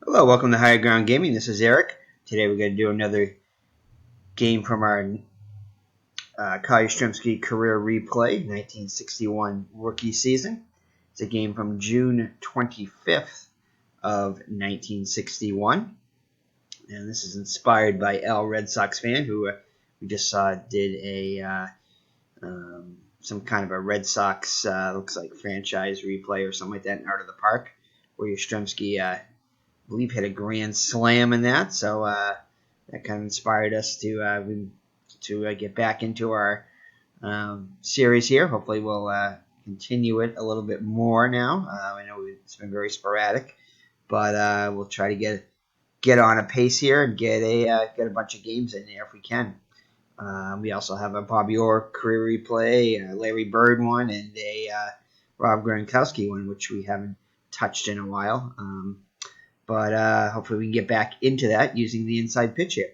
Hello, welcome to Higher Ground Gaming. This is Eric. Today we're going to do another game from our Carl Yastrzemski career replay, 1961 rookie season. It's a game from June 25th of 1961. And this is inspired by Al Red Sox fan who we just saw did a some kind of a Red Sox, looks like franchise replay or something like that in Art of the Park, where Yastrzemski I believe hit a grand slam in that, so that kind of inspired us to get back into our series here. Hopefully we'll continue it a little bit more now. I know it's been very sporadic, but we'll try to get on a pace here and get a bunch of games in there if we can. We also have a Bobby Orr career replay, a Larry Bird one, and a Rob Gronkowski one, which we haven't touched in a while. But hopefully we can get back into that using the inside pitch here.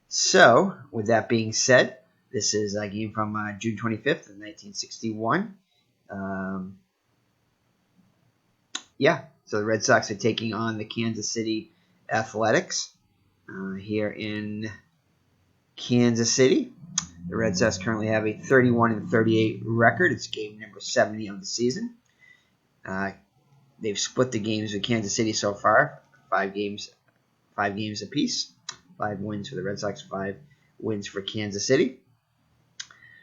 So, with that being said, this is a game from June 25th of 1961. So the Red Sox are taking on the Kansas City Athletics here in Kansas City. The Red Sox currently have a 31-38 record. It's game number 70 of the season. They've split the games with Kansas City so far, 5 games apiece. 5 wins for the Red Sox, 5 wins for Kansas City.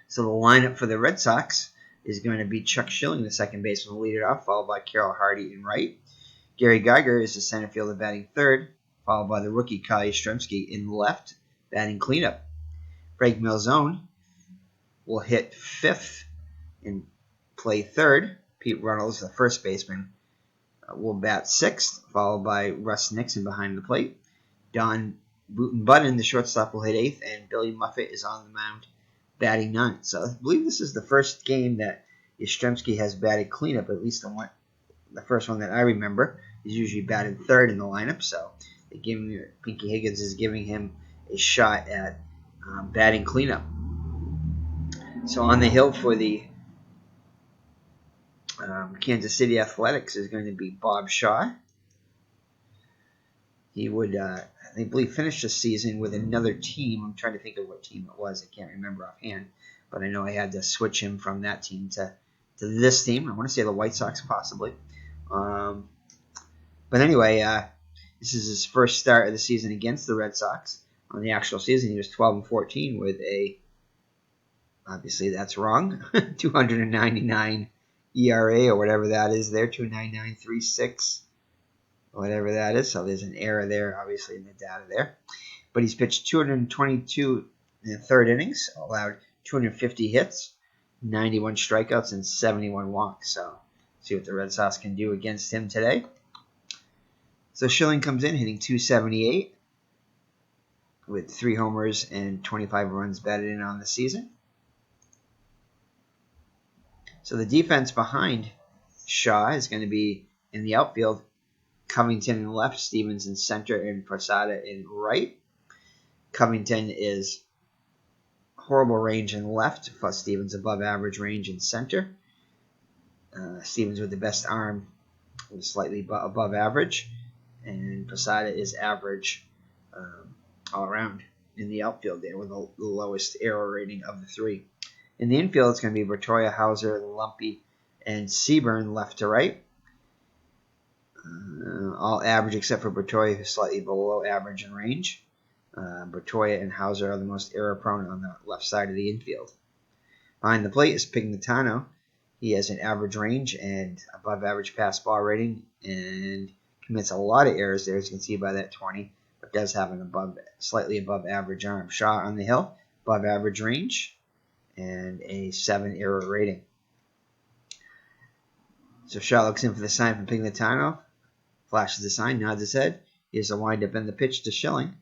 So the lineup for the Red Sox is going to be Chuck Schilling, the second baseman, will lead it off, followed by Carroll Hardy in right. Gary Geiger is the center fielder batting third, followed by the rookie Carl Yastrzemski in left, batting cleanup. Frank Milzone will hit fifth and play third. Pete Runnels, the first baseman, will bat sixth, followed by Russ Nixon behind the plate. Don Button, the shortstop, will hit eighth, and Billy Muffet is on the mound batting ninth. So I believe this is the first game that Yastrzemski has batted cleanup, at least the first one that I remember. He's usually batted third in the lineup, so Pinky Higgins is giving him a shot at batting cleanup. So on the hill for the Kansas City Athletics is going to be Bob Shaw. He would, I believe, finish the season with another team. I'm trying to think of what team it was. I can't remember offhand, but I know I had to switch him from that team to this team. I want to say the White Sox, possibly. But anyway, this is his first start of the season against the Red Sox. On the actual season, he was 12-14 with obviously that's wrong, 299 ERA or whatever that is there, 299.36, whatever that is. So there's an error there, obviously, in the data there. But he's pitched 222 in the third innings, allowed 250 hits, 91 strikeouts, and 71 walks. So see what the Red Sox can do against him today. So Schilling comes in hitting 278 with 3 homers and 25 runs batted in on the season. So the defense behind Shaw is going to be in the outfield, Covington in left, Stevens in center, and Posada in right. Covington is horrible range in left, plus Stevens above average range in center. Stevens with the best arm, slightly above average, and Posada is average all around in the outfield there with the lowest error rating of the 3. In the infield, it's going to be Bertoia, Hauser, Lumpy, and Seaburn left to right. All average except for Bertoia, who's slightly below average in range. Bertoia and Hauser are the most error-prone on the left side of the infield. Behind the plate is Pignatano. He has an average range and above average pass ball rating and commits a lot of errors there, as you can see by that 20, but does have an slightly above average arm. Shaw on the hill, above average range, and a 7 error rating. So Shaw looks in for the sign from Pignatano, flashes the sign, nods his head. Here's a windup and the pitch to Schilling.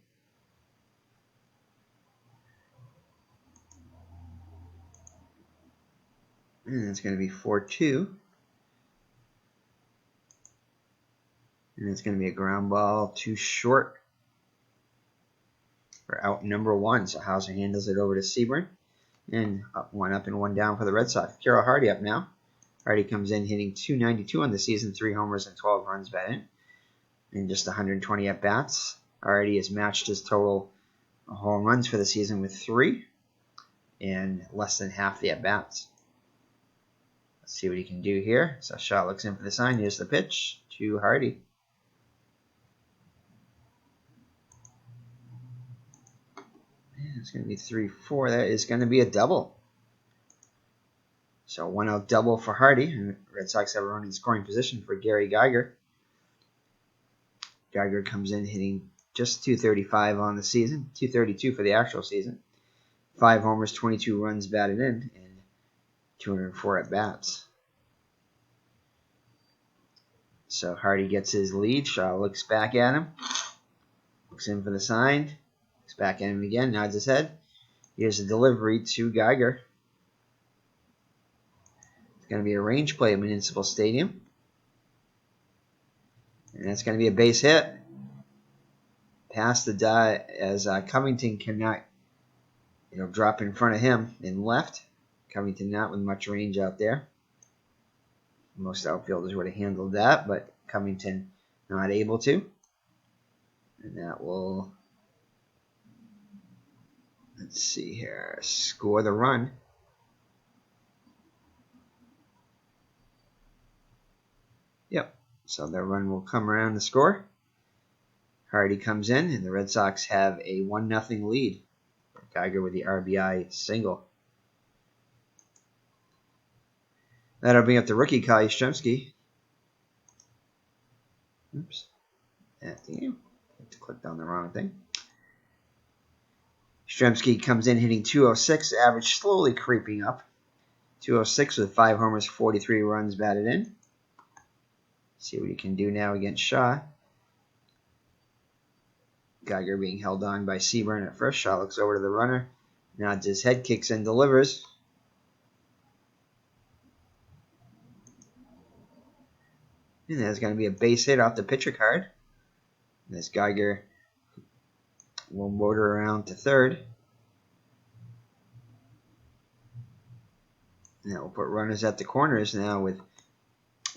And it's going to be 4-2. And it's going to be a ground ball too short for out number 1. So Hauser handles it over to Seaburn. And one up and one down for the Red Sox. Carroll Hardy up now. Hardy comes in hitting 292 on the season, 3 homers and 12 runs batted in. in just 120 at-bats. Already has matched his total home runs for the season with 3 and less than half the at-bats. Let's see what he can do here. So Shaw looks in for the sign. Here's the pitch to Hardy. It's going to be 3-4. That is going to be a double. So 1-out double for Hardy. And the Red Sox have a run in scoring position for Gary Geiger. Geiger comes in hitting just 235 on the season, 232 for the actual season. 5 homers, 22 runs batted in, and 204 at-bats. So Hardy gets his lead. Shaw looks back at him. Looks in for the sign. Looks back at him again. Nods his head. Here's the delivery to Geiger. It's going to be a range play at Municipal Stadium. And that's going to be a base hit. Past the dot as Covington cannot drop in front of him in left. Covington not with much range out there. Most outfielders would have handled that, but Covington not able to. And that will, let's see here, score the run. Yep, so the run will come around the score. Hardy comes in, and the Red Sox have a 1-0 lead. Geiger with the RBI single. That'll bring up the rookie, Carl Yastrzemski. Oops. Clicked on the wrong thing. Yastrzemski comes in hitting 206, average slowly creeping up. 206 with 5 homers, 43 runs batted in. See what he can do now against Shaw. Geiger being held on by Seaburn at first. Shaw looks over to the runner, nods his head, kicks and delivers. And there's going to be a base hit off the pitcher card. This Geiger will motor around to third. And that will put runners at the corners now with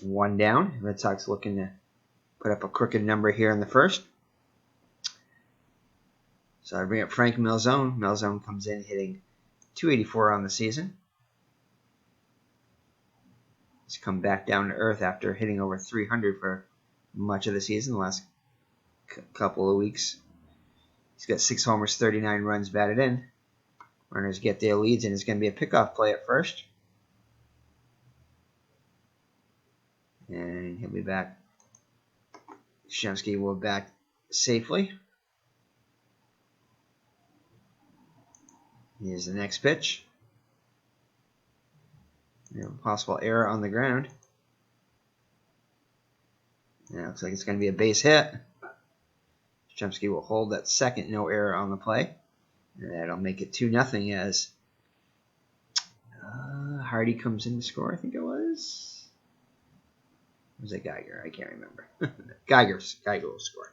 1 down. Red Sox looking to put up a crooked number here in the first. So I bring up Frank Melzone. Melzone comes in hitting 284 on the season. He's come back down to earth after hitting over 300 for much of the season, the last couple of weeks. He's got 6 homers, 39 runs batted in. Runners get their leads, and it's going to be a pickoff play at first. And he'll be back. Yastrzemski will back safely. Here's the next pitch. Possible error on the ground. And it looks like it's going to be a base hit. Yastrzemski will hold that second, no error on the play. And that'll make it 2-0 as Hardy comes in to score, I think it was. Or was it Geiger? I can't remember. Geiger will score.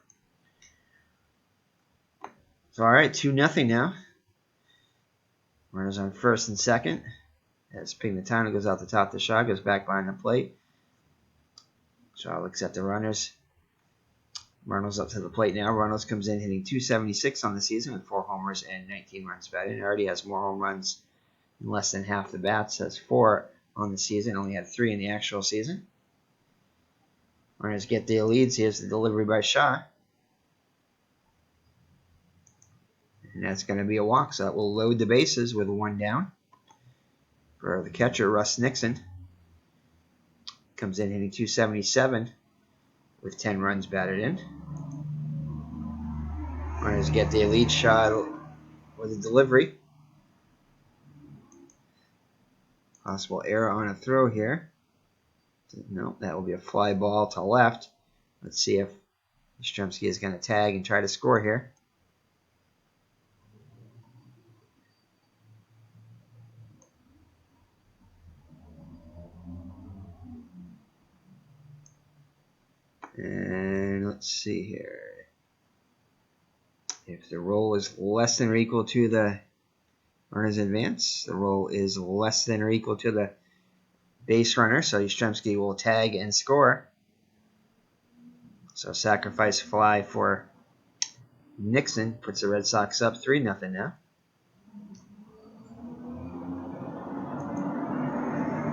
So, all right, 2-0 now. Runners on first and second. As Pignatano goes out the top to Shaw, goes back behind the plate. Shaw looks at the runners. Reynolds up to the plate now. Reynolds comes in hitting 276 on the season with 4 homers and 19 runs batted in. Already has more home runs in less than half the bats. Has 4 on the season. Only had 3 in the actual season. Runners get their leads. Here's the delivery by Shaw. And that's going to be a walk. So that will load the bases with 1 down. For the catcher, Russ Nixon. Comes in hitting 277 with 10 runs batted in. Runners get their lead. Shaw with a delivery. Possible error on a throw here. No, that will be a fly ball to left. Let's see if Yastrzemski is going to tag and try to score here. And let's see here. If the roll is less than or equal to the runner's advance, the roll is less than or equal to the base runner, so Yastrzemski will tag and score. So sacrifice fly for Nixon puts the Red Sox up 3-0 now.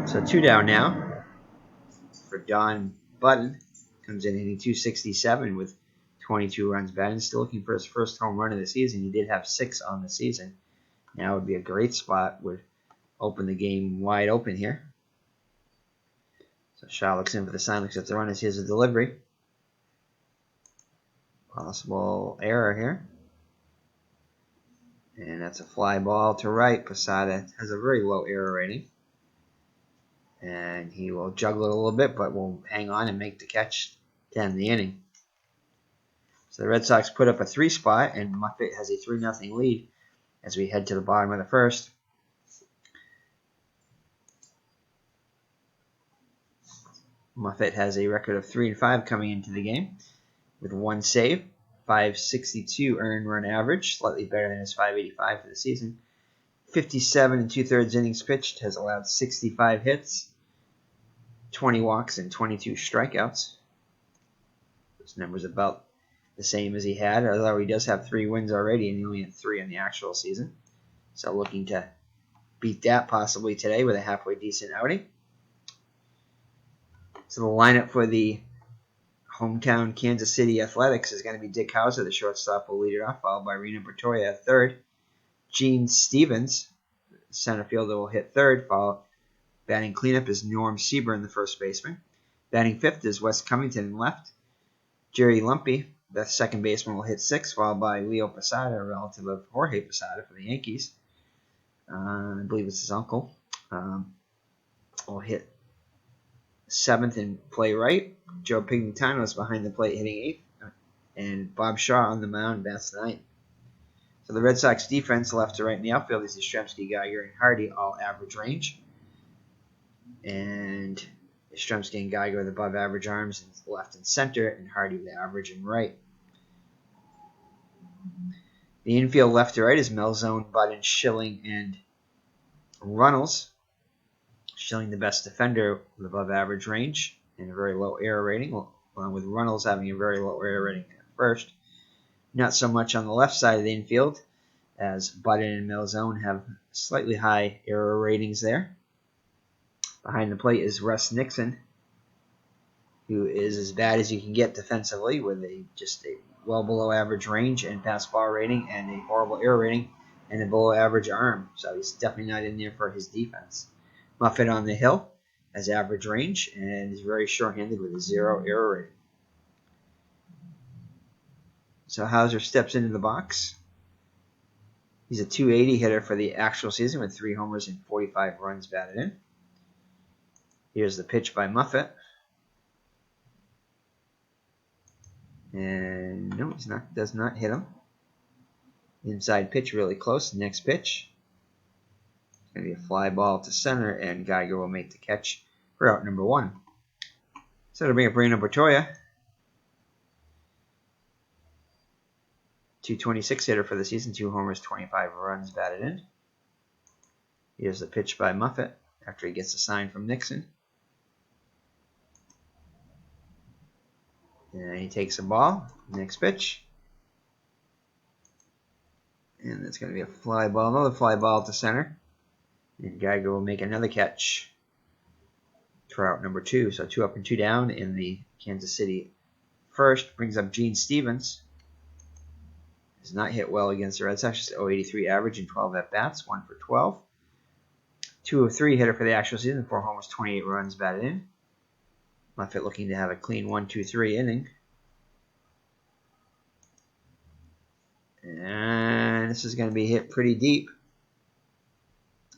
So 2 down now for Don Button. Comes in hitting 267 with 22 runs batted. Still looking for his first home run of the season. He did have 6 on the season. Now would be a great spot. Would open the game wide open here. So Shaw looks in for the sign. Looks at the run as here's a delivery. Possible error here. And that's a fly ball to right. Posada has a very low error rating. And he will juggle it a little bit, but will hang on and make the catch to end the inning. So the Red Sox put up a 3 spot, and Muffet has a 3-0 lead as we head to the bottom of the first. Muffet has a record of 3-5 coming into the game with 1 save, 562 earned run average, slightly better than his 585 for the season. 57 2/3 innings pitched, has allowed 65 hits, 20 walks, and 22 strikeouts. Those numbers about the same as he had, although he does have 3 wins already, and he only had 3 in the actual season. So looking to beat that possibly today with a halfway decent outing. So the lineup for the hometown Kansas City Athletics is going to be Dick Hauser, the shortstop, will lead it off, followed by Rena Bertoya at third. Gene Stevens, center fielder, will hit third. Batting cleanup is Norm Seaburn, the first baseman. Batting fifth is Wes Covington in left. Jerry Lumpy, the second baseman, will hit sixth, followed by Leo Posada, a relative of Jorge Posada for the Yankees. I believe it's his uncle. Will hit seventh and play right. Joe Pigantano is behind the plate hitting eighth. And Bob Shaw on the mound bats ninth. So the Red Sox defense left to right in the outfield is Yastrzemski, Geiger, and Hardy, all average range. And Yastrzemski and Geiger with above average arms in left and center, and Hardy with average and right. The infield left to right is Melzone, Budden, Schilling, and Runnels. Schilling the best defender with above average range and a very low error rating, along with Runnels having a very low error rating at first. Not so much on the left side of the infield, as Budden and Melzone have slightly high error ratings there. Behind the plate is Russ Nixon, who is as bad as you can get defensively with just a well below average range and pass ball rating and a horrible error rating and a below average arm. So he's definitely not in there for his defense. Muffet on the hill has average range and is very short-handed with a 0 error rating. So Hauser steps into the box. He's a .280 hitter for the actual season with 3 homers and 45 runs batted in. Here's the pitch by Muffet. And no, does not hit him. Inside pitch really close. Next pitch. It's going to be a fly ball to center, and Geiger will make the catch for out number 1. So to bring up Rena Bertoya. 226 hitter for the season, 2 homers, 25 runs batted in. Here's the pitch by Muffet after he gets a sign from Nixon. And he takes a ball. Next pitch. And it's going to be a fly ball, another fly ball to center. And Geiger will make another catch for out number 2. So 2 up and 2 down in the Kansas City first. Brings up Gene Stevens. Does not hit well against the Red Sox. Just .083 average and 12 at-bats. 1 for 12. 2 of 3 hitter for the actual season. 4 homers, 28 runs batted in. Muffet looking to have a clean 1-2-3 inning. And this is going to be hit pretty deep.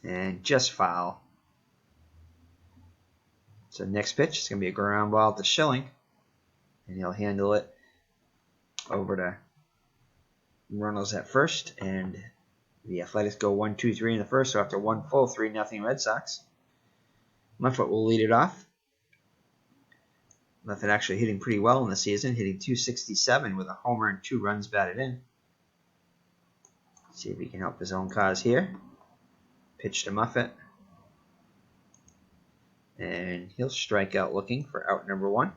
And just foul. So next pitch is going to be a ground ball to Schilling. And he'll handle it over to Runnels at first. And the Athletics go 1-2-3 in the first. So after one full 3-0 Red Sox, Muffet will lead it off. Muffet actually hitting pretty well in the season, hitting .267 with a homer and 2 runs batted in. See if he can help his own cause here. Pitch to Muffet. And he'll strike out looking for out number 1.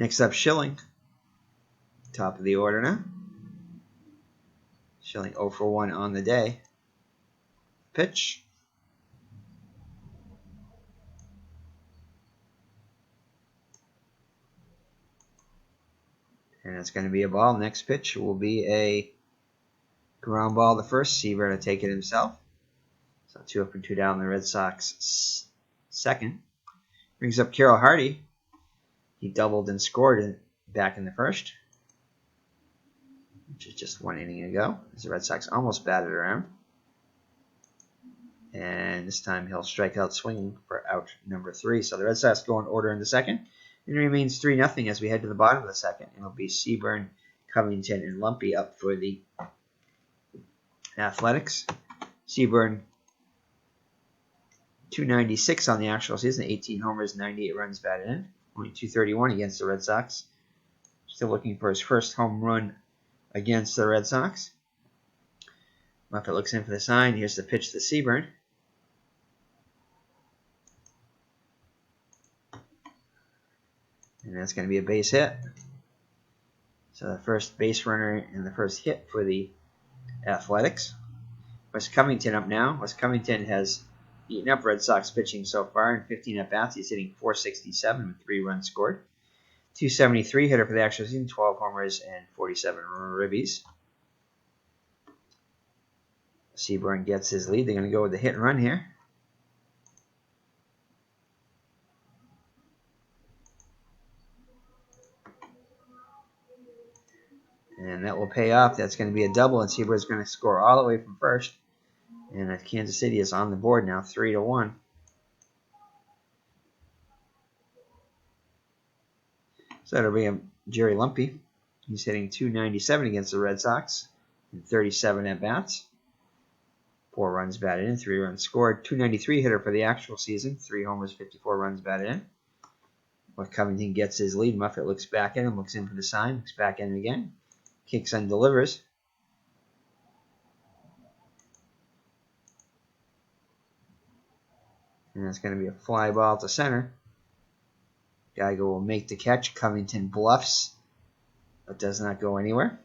Next up, Schilling. Top of the order now. Schilling 0 for 1 on the day. Pitch. And it's going to be a ball. Next pitch will be a ground ball to first. Seaburn to take it himself. So 2 up and 2 down the Red Sox second. Brings up Carl Hardy. He doubled and scored back in the first, which is just 1 inning ago, as the Red Sox almost batted around. And this time he'll strike out swinging for out number 3. So the Red Sox go in order in the second. And it remains 3-0 as we head to the bottom of the second. It'll be Seaburn, Covington, and Lumpy up for the Athletics. Seaburn, 296 on the actual season, 18 homers, 98 runs batted in. Only 231 against the Red Sox. Still looking for his first home run against the Red Sox. Muffet looks in for the sign. Here's the pitch to Seaburn. And that's going to be a base hit. So the first base runner and the first hit for the Athletics. Wes Covington up now. Wes Covington has eaten up Red Sox pitching so far. In 15 at-bats, he's hitting .467 with 3 runs scored. 273 hitter for the actual season, 12 homers and 47 ribbies. Seaburn gets his lead. They're going to go with the hit and run here. And that will pay off. That's going to be a double, and Seaburn's going to score all the way from first. And Kansas City is on the board now, 3-1. So that'll be Jerry Lumpy. He's hitting .297 against the Red Sox in 37 at-bats. 4 runs batted in, 3 runs scored. .293 hitter for the actual season, 3 homers, 54 runs batted in. When Covington gets his lead, Muffet looks back at him, looks in for the sign, looks back at him again. Kicks and delivers. And that's going to be a fly ball to center. Geiger will make the catch. Covington bluffs, but does not go anywhere.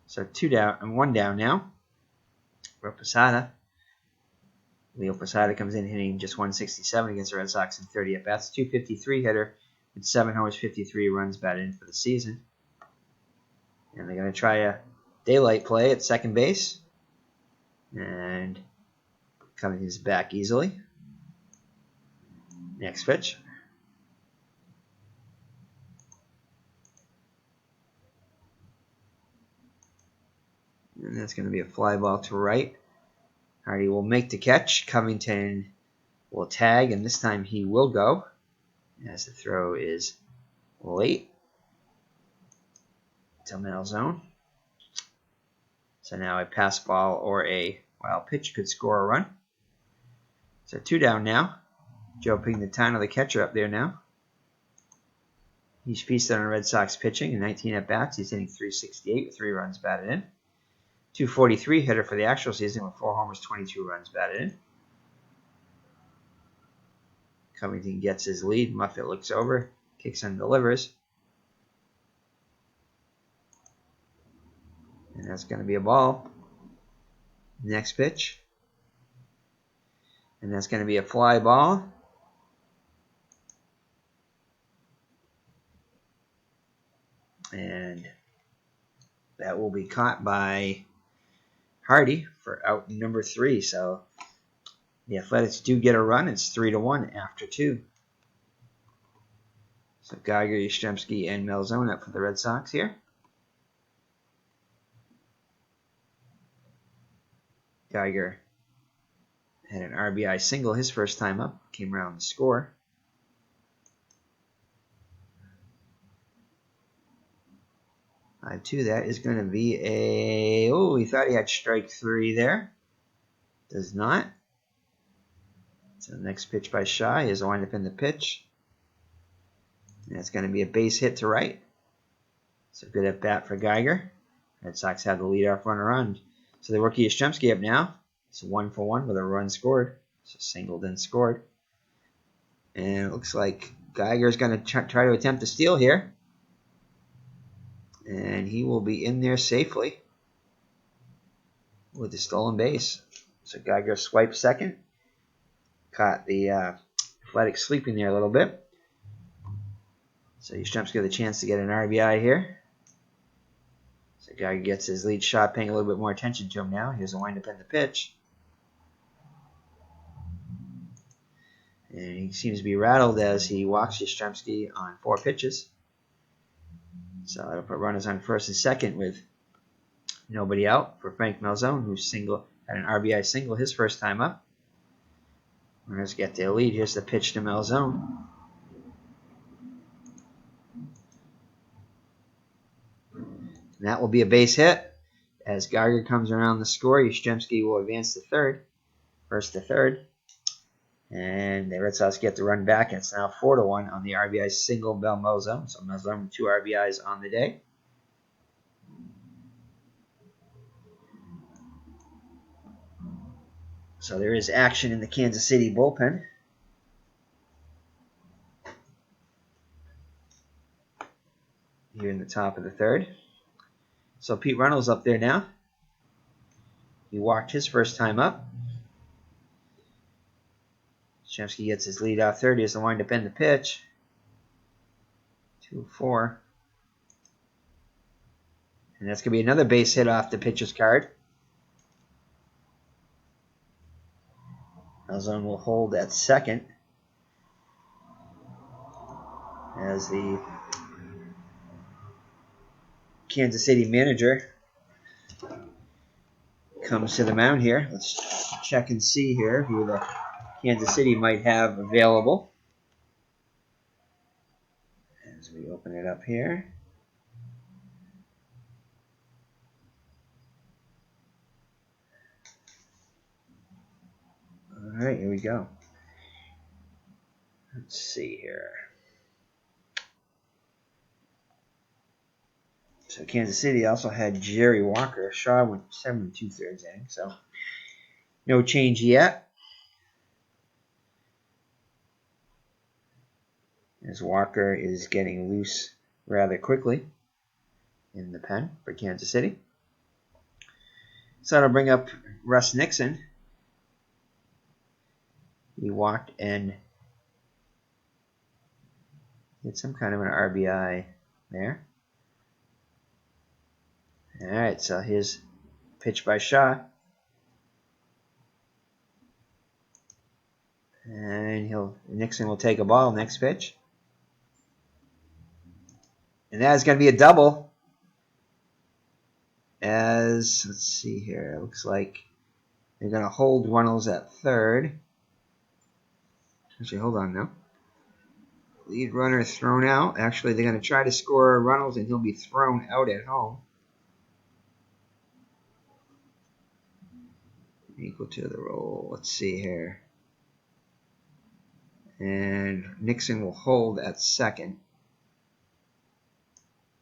So 2 down and 1 down now for Posada. Leo Posada comes in hitting just .167 against the Red Sox in 30 at-bats. .253 hitter with 7 homers, 53 runs batted in for the season. And they're going to try a daylight play at second base. And Covington's back easily. Next pitch. And that's going to be a fly ball to right. Hardy will make the catch. Covington will tag, and this time he will go, as the throw is late to middle zone. So now a pass ball or a wild pitch could score a run. So 2 down now. Joe Pignatano, the catcher, up there now. He's feasted on Red Sox pitching in 19 at-bats. He's hitting .368 with 3 runs batted in. .243 hitter for the actual season with 4 homers, 22 runs batted in. Covington gets his lead. Muffet looks over, kicks and delivers. And that's going to be a ball. Next pitch. And that's going to be a fly ball. And that will be caught by Hardy for out number 3. So the Athletics do get a run. It's 3-1 after 2. So Geiger, Yastrzemski, and Malzone up for the Red Sox here. Geiger had an RBI single his first time up. Came around to score. That is going to be a... Oh, he thought he had strike 3 there. Does not. So the next pitch by Shaw is a windup in the pitch. And that's going to be a base hit to right. So good at bat for Geiger. Red Sox have the leadoff runner on. So the rookie Yastrzemski up now. It's 1 for 1 with a run scored. So singled and scored. And it looks like Geiger's going to try to attempt to steal here. And he will be in there safely with the stolen base. So Geiger swipes second. Caught the Athletics sleeping there a little bit. So Yastrzemski with a chance to get an RBI here. So Geiger gets his lead shot, paying a little bit more attention to him now. Here's a windup in the pitch. And he seems to be rattled as he walks Yastrzemski on 4 pitches. So that'll put runners on first and second with nobody out for Frank Malzone, who had an RBI single his first time up. Runners get their lead. Here's the pitch to Malzone. And that will be a base hit. As Geiger comes around the score, Yastrzemski will advance to third. First to third. And the Red Sox get the run back, and it's now 4-1 on the RBI single by Malzone. So Malzone with 2 RBIs on the day. So there is action in the Kansas City bullpen. Here in the top of the third. So Pete Reynolds up there now. He walked his first time up. Yastrzemski gets his lead off third. He has to wind up in the pitch. 2-4. And that's going to be another base hit off the pitcher's card. Malzone will hold at second as the Kansas City manager comes to the mound here. Let's check and see here who the Kansas City might have available. As we open it up here. All right, here we go. Let's see here. So Kansas City also had Jerry Walker. Shaw went 7 2/3 innings, so no change yet. As Walker is getting loose rather quickly in the pen for Kansas City. So that'll bring up Russ Nixon. He walked and did some kind of an RBI there. All right, so here's pitch by Shaw. And Nixon will take a ball next pitch. And that is going to be a double. Let's see here, it looks like they're going to hold Reynolds at third. Actually, hold on now. Lead runner thrown out. Actually, they're going to try to score Reynolds, and he'll be thrown out at home. Equal to the roll. Let's see here. And Nixon will hold at second.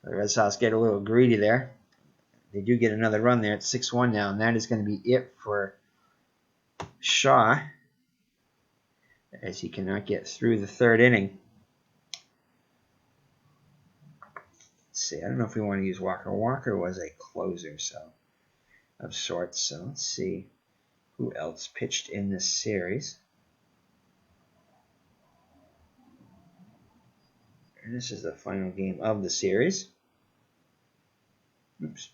The Red Sox get a little greedy there. They do get another run there. It's 6-1 now, and that is going to be it for Shaw, as he cannot get through the third inning. Let's see. I don't know if we want to use Walker. Walker was a closer, of sorts. So let's see who else pitched in this series. And this is the final game of the series. Oops.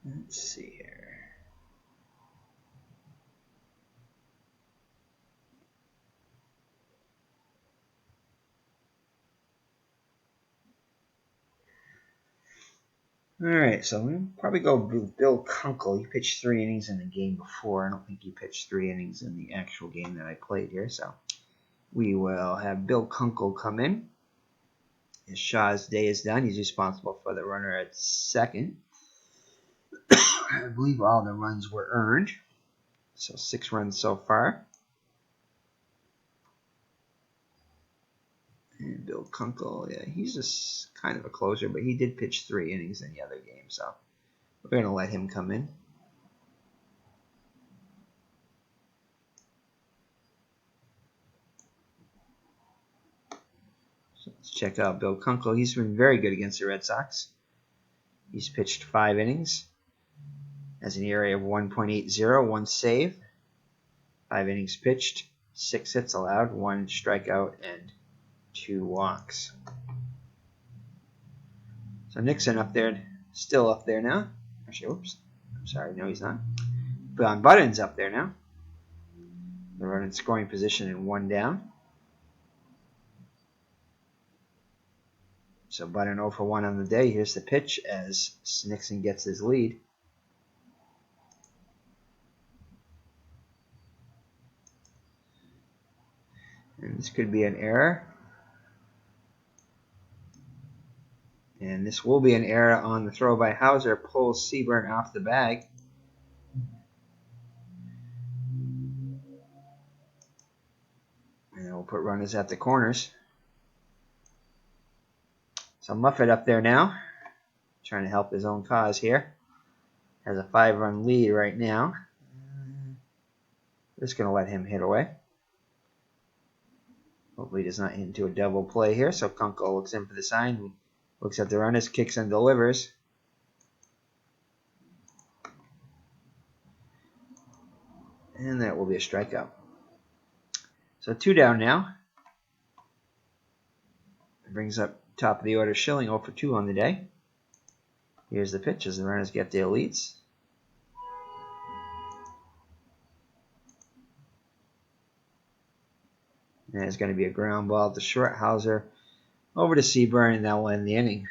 Let's see here. All right, so we'll probably go with Bill Kunkel. He pitched 3 innings in the game before. I don't think he pitched 3 innings in the actual game that I played here. So we will have Bill Kunkel come in. As Shaw's day is done, he's responsible for the runner at second. I believe all the runs were earned. So 6 runs so far. And Bill Kunkel, yeah, he's just kind of a closer, but he did pitch 3 innings in the other game, so we're going to let him come in. So let's check out Bill Kunkel. He's been very good against the Red Sox. He's pitched 5 innings, has an ERA of 1.80, 1 save, 5 innings pitched, 6 hits allowed, 1 strikeout, and 2 walks. So Nixon up there, still up there now. Actually, whoops. I'm sorry, no, he's not. But Button's up there now. They're running scoring position in 1 down. So Button 0 for 1 on the day. Here's the pitch as Nixon gets his lead. And this could be an error. And this will be an error on the throw by Hauser. Pulls Seaburn off the bag. And we'll put runners at the corners. So Muffet up there now, trying to help his own cause here. Has a 5-run lead right now. Just going to let him hit away. Hopefully he does not hit into a double play here. So Kunkel looks in for the sign. Looks at the runners, kicks and delivers. And that will be a strikeout. So 2 down now. Brings up top of the order Schilling 0 for 2 on the day. Here's the pitch as the runners get their leads. And it's going to be a ground ball to short. Hauser over to Seaburn, and that will end the inning.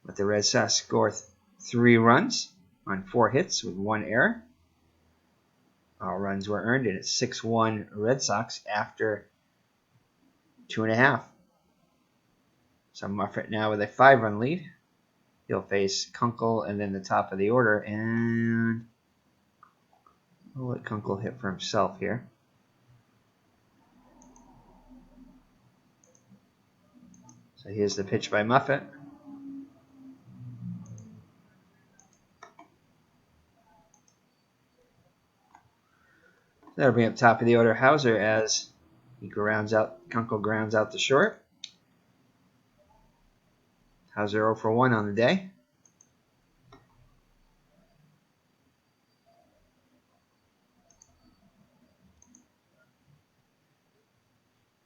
But the Red Sox score 3 runs on 4 hits with 1 error. All runs were earned, and it's 6-1 Red Sox after 2.5. So Muffet now with a 5-run lead. He'll face Kunkel and then the top of the order, and we'll let Kunkel hit for himself here. So here's the pitch by Muffet. That'll bring up top of the order Hauser as Kunkel grounds out the short. Hauser 0 for 1 on the day.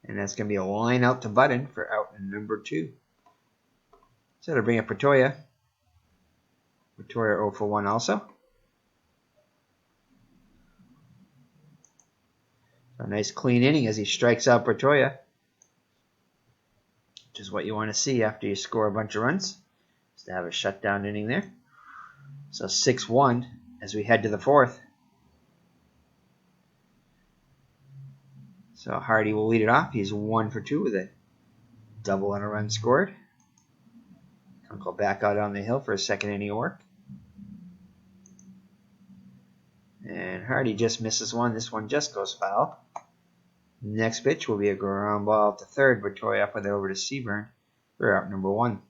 And that's going to be a line out to Button for out in number 2. So that'll bring up Pretoya. Pretoya 0 for 1 also. So a nice clean inning as he strikes out Pretoya, which is what you want to see after you score a bunch of runs, is to have a shutdown inning there. So 6-1 as we head to the 4th. So Hardy will lead it off. He's 1 for 2 with a double and a run scored. Kunkel back out on the hill for a 2nd inning of work. And Hardy just misses one. This one just goes foul. Next pitch will be a ground ball to 3rd. Pretoya up with it over to Seaburn for out number 1.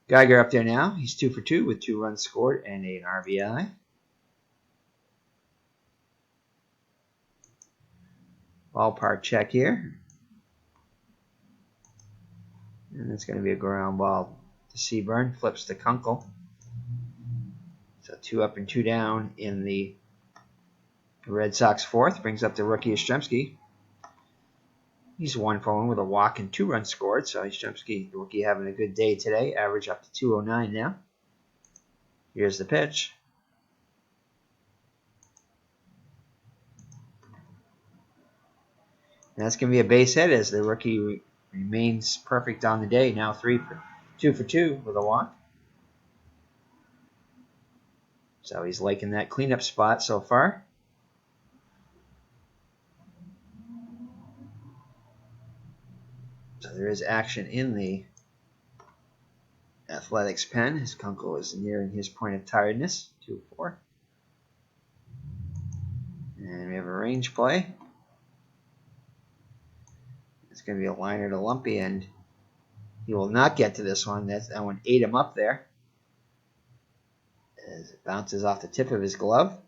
Geiger up there now. He's 2 for 2 with 2 runs scored and an RBI. Ballpark check here. And it's going to be a ground ball to Seaburn. Flips to Kunkel. So 2 up and 2 down in the Red Sox 4th. Brings up the rookie Yastrzemski. He's 1 for 1 with a walk and 2 runs scored. So Yastrzemski, the rookie, having a good day today. Average up to 209 now. Here's the pitch. And that's going to be a base hit as the rookie remains perfect on the day. Now 2 for 2 with a walk. So he's liking that cleanup spot so far. So there is action in the Athletics pen as Kunkel is nearing his point of tiredness. 2-4. And we have a range play. going to be a liner to Lumpy, and he will not get to this one. That one ate him up there. As it bounces off the tip of his glove.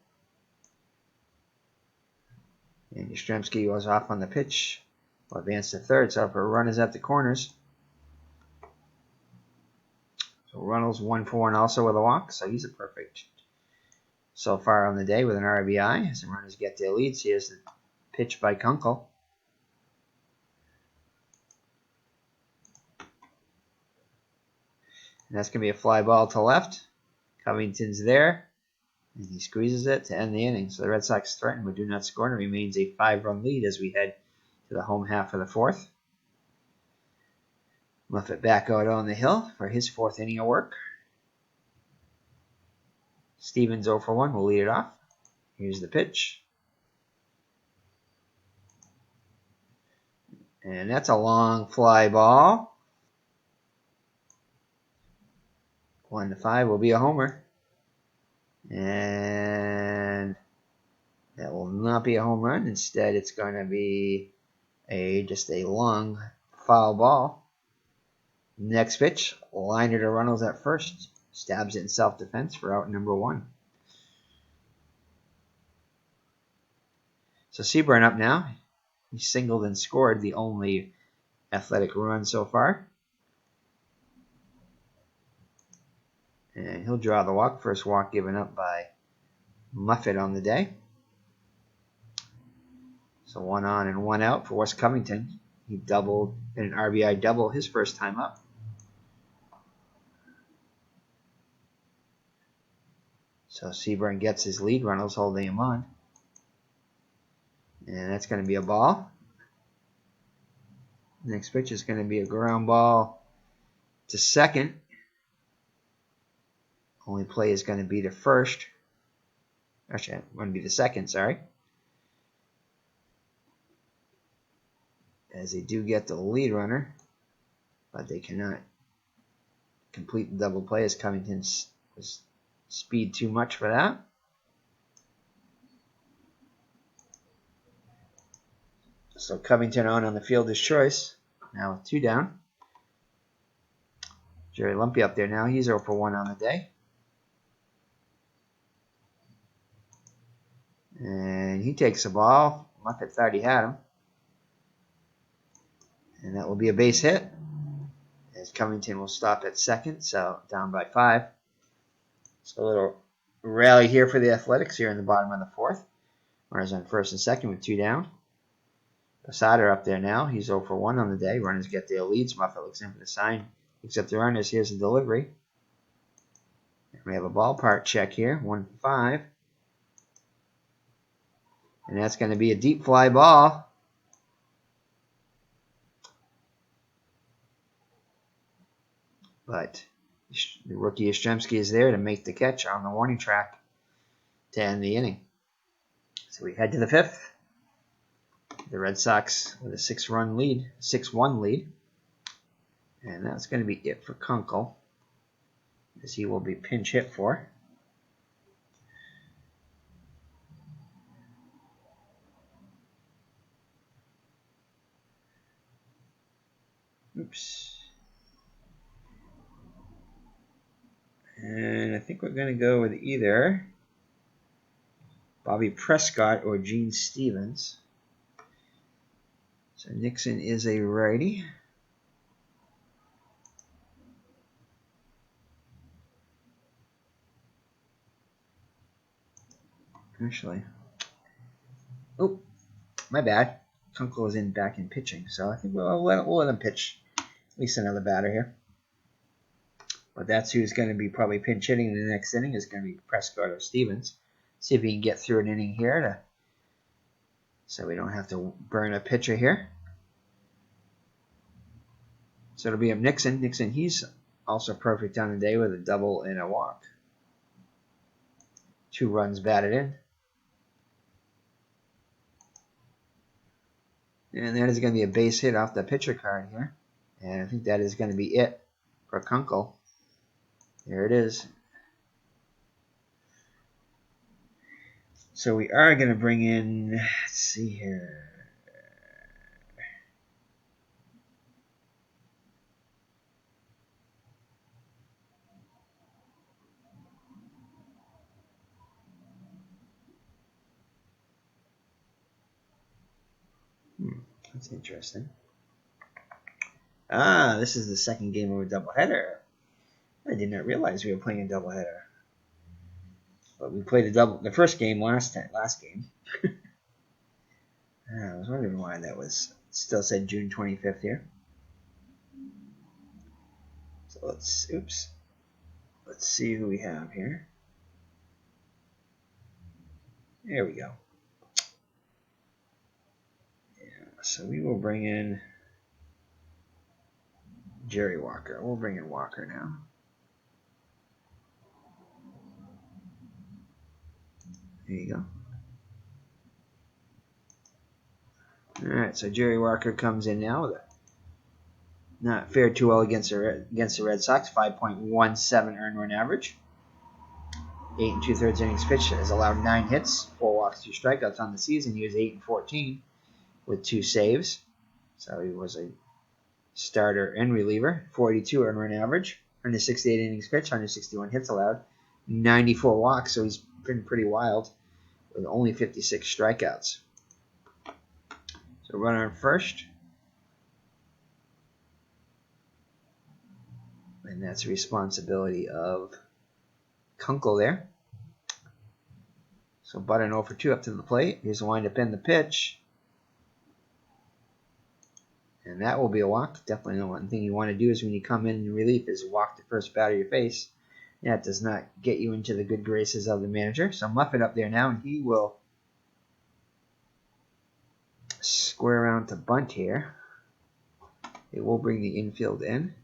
And Yastrzemski goes off on the pitch. Will advance to third, so if a run is at the corners. So Runnels 1 for 1 also with a walk, so he's a perfect so far on the day with an RBI. As the runners get their leads, here's the pitch by Kunkel. And that's going to be a fly ball to left. Covington's there. And he squeezes it to end the inning. So the Red Sox threaten but do not score, and it remains a 5-run lead as we head to the home half of the fourth. Muffet back out on the hill for his fourth inning of work. Stevens 0 for 1 will lead it off. Here's the pitch. And that's a long fly ball. 1-5 will be a homer. And that will not be a home run. Instead, it's going to be just a long foul ball. Next pitch, liner to Runnels at first. Stabs it in self-defense for out number 1. So Seaburn up now. He singled and scored the only Athletic run so far. And he'll draw the walk. First walk given up by Muffet on the day. So 1 on and 1 out for Wes Covington. He doubled in an RBI double his first time up. So Seaburn gets his lead. Runnels holding him on. And that's going to be a ball. Next pitch is going to be a ground ball to second. Only play is going to be to first. Actually, going to be the second, sorry. As they do get the lead runner, but they cannot complete the double play as Covington was speed too much for that. So Covington on the fielder's choice. Now with 2 down. Jerry Lumpy up there now. He's 0 for 1 on the day. And he takes the ball. Muffet thought he had him. And that will be a base hit. As Covington will stop at second, so down by 5. So a little rally here for the Athletics here in the bottom of the fourth. Runners on first and second with 2 down. Posada up there now. He's 0 for 1 on the day. Runners get their leads. Muffet looks in for the sign. Except the runners. Here's the delivery. And we have a ballpark check here. 1-5. And that's going to be a deep fly ball. But the rookie Yastrzemski is there to make the catch on the warning track to end the inning. So we head to the 5th. The Red Sox with a 6-1 lead. And that's going to be it for Kunkel, as he will be pinch hit for. Oops. And I think we're going to go with either Bobby Prescott or Gene Stevens. So Nixon is a righty. Actually, oh, my bad. Kunkel is back in pitching, so I think we'll let him pitch at least another batter here. But that's who's going to be probably pinch hitting in the next inning is going to be Prescott or Stevens. See if he can get through an inning here so we don't have to burn a pitcher here. So it'll be up Nixon. Nixon, he's also perfect on the day with a double and a walk. 2 runs batted in. And that is going to be a base hit off the pitcher card here. And I think that is going to be it for Kunkel. There it is. So we are going to bring in, let's see here. That's interesting. Ah, this is the second game of a doubleheader. I did not realize we were playing a doubleheader. But we played the first game last game. I was wondering why that was still said June 25th here. So let's see who we have here. There we go. Yeah, so we will bring in Jerry Walker. We'll bring in Walker now. There you go. Alright, so Jerry Walker comes in now with not fared too well against the Red Sox. 5.17 earned run average. 8 2/3 innings pitched. Has allowed 9 hits, 4 walks, 2 strikeouts on the season. He was 8-14 with 2 saves. So he was a starter and reliever. 42 earned run average. 168 innings pitched. 161 hits allowed. 94 walks. So he's been pretty wild with only 56 strikeouts. So runner on first. And that's the responsibility of Kunkel there. So Button 0 for 2 up to the plate. Here's a windup in the pitch. And that will be a walk. Definitely the one thing you want to do is when you come in relief is walk the first bat of your face. That does not get you into the good graces of the manager. So Muffet up there now, and he will square around to bunt here. It will bring the infield in.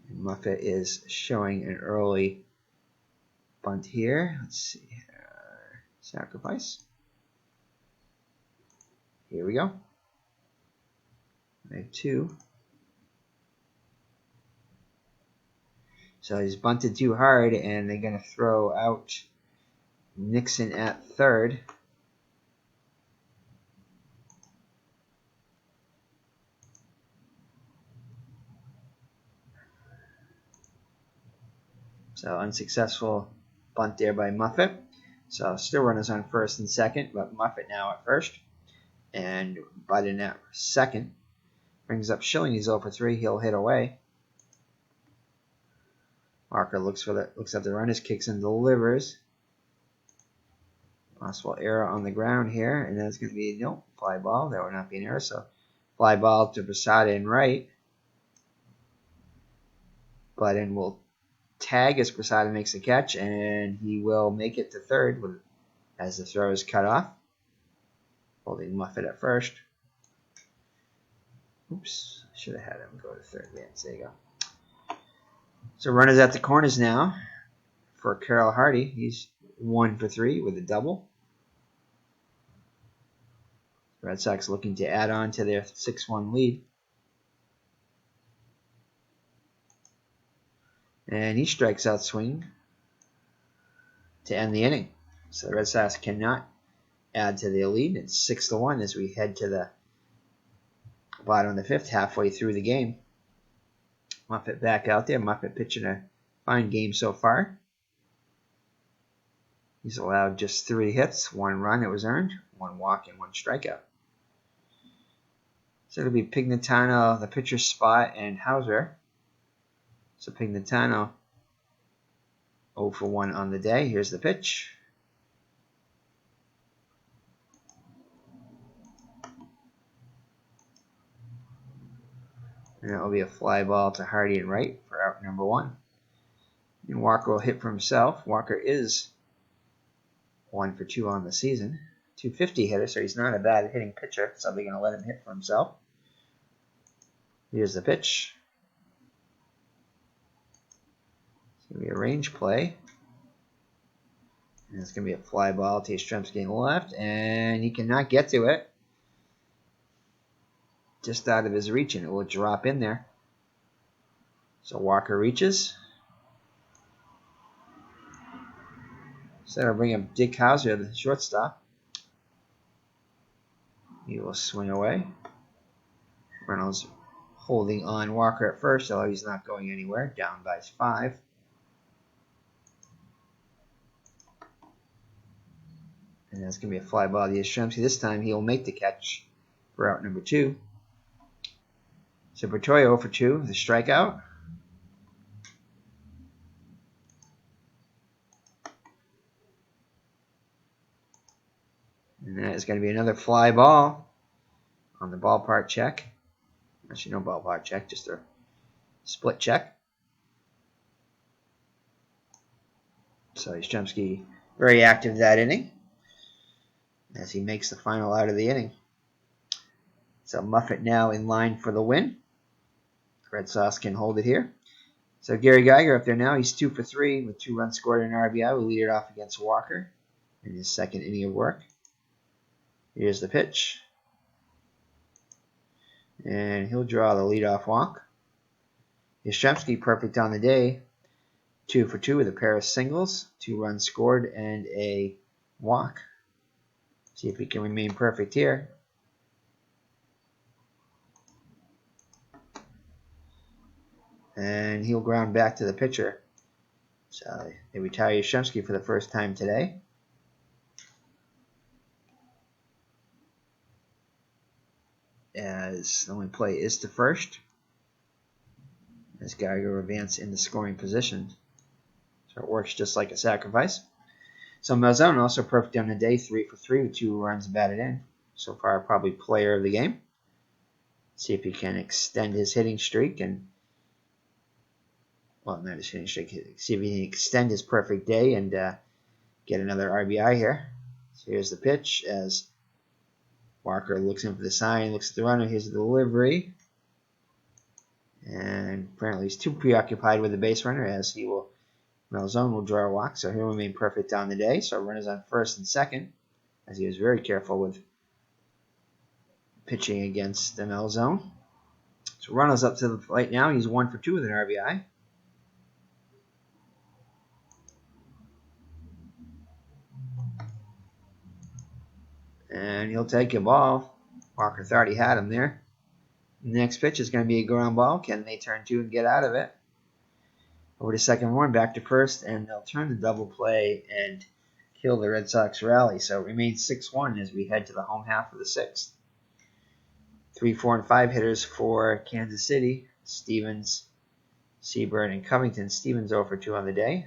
And Muffet is showing an early bunt here. Let's see. Sacrifice. Here we go. I have 2. So he's bunted too hard, and they're going to throw out Nixon at third. So unsuccessful bunt there by Muffet. So still runners on first and second, but Muffet now at first. And Button at second. Brings up Schilling. He's 0 for 3. He'll hit away. Walker looks at the runners, kicks and delivers. Possible error on the ground here, and then it's going to be fly ball. That would not be an error. So fly ball to Posada in right. Button will tag as Posada makes the catch, and he will make it to third as the throw is cut off. Holding Muffet at first. Oops, I should have had him go to third base. There you go. So runners at the corners now for Carl Hardy. He's 1 for 3 with a double. Red Sox looking to add on to their 6-1 lead. And he strikes out swing to end the inning. So the Red Sox cannot add to their lead. It's 6-1 as we head to the bottom of the 5th, halfway through the game. Muffet back out there. Muffet pitching a fine game so far. He's allowed just 3 hits, 1 run that was earned, 1 walk, and 1 strikeout. So it'll be Pignatano, the pitcher's spot, and Hauser. So Pignatano 0 for 1 on the day. Here's the pitch. And that will be a fly ball to Hardy and right for out number 1. And Walker will hit for himself. Walker is 1 for 2 on the season. 250 hitter, so he's not a bad hitting pitcher. So they're going to let him hit for himself. Here's the pitch. It's going to be a range play. And it's going to be a fly ball to Yastrzemski in the left. And he cannot get to it. Just out of his reach, and it will drop in there. So Walker reaches. So that'll bring up Dick Hauser, the shortstop. He will swing away. Reynolds holding on Walker at first, although he's not going anywhere. Down by 5. And that's going to be a fly ball to Yastrzemski. This time he'll make the catch for out number 2. So Bertoia 0 for 2, the strikeout. And that is going to be another fly ball on the ballpark check. Actually, no ballpark check, just a split check. So Yastrzemski very active that inning as he makes the final out of the inning. So Muffet now in line for the win. Red Sox can hold it here. So Gary Geiger up there now. He's 2 for 3 with 2 runs scored and an RBI. We'll lead it off against Walker in his second inning of work. Here's the pitch. And he'll draw the leadoff walk. Yastrzemski perfect on the day. 2 for 2 with a pair of singles. 2 runs scored and a walk. See if he can remain perfect here. And he'll ground back to the pitcher. So they retire Yastrzemski for the first time today. As the only play is to first. As Geiger advances into scoring position. So it works just like a sacrifice. So Malzone also perfect on the day, 3 for 3 with 2 runs batted in. So far, probably player of the game. See if he can extend his hitting streak and, well, not his hitting streak. See if he can extend his perfect day and get another RBI here. So here's the pitch as Walker looks in for the sign, looks at the runner. Here's the delivery. And apparently he's too preoccupied with the base runner as Malzone will draw a walk. So he'll remain perfect on the day. So runners on first and second as he was very careful with pitching against the Malzone. So runners up to the plate now. He's 1 for 2 with an RBI. And he'll take a ball. Walker thought he had him there. The next pitch is going to be a ground ball. Can they turn 2 and get out of it? Over to second one, back to first, and they'll turn the double play and kill the Red Sox rally. So it remains 6-1 as we head to the home half of the 6th. 3, 4, and 5 hitters for Kansas City. Stevens, Seaburn, and Covington. Stevens 0 for 2 on the day.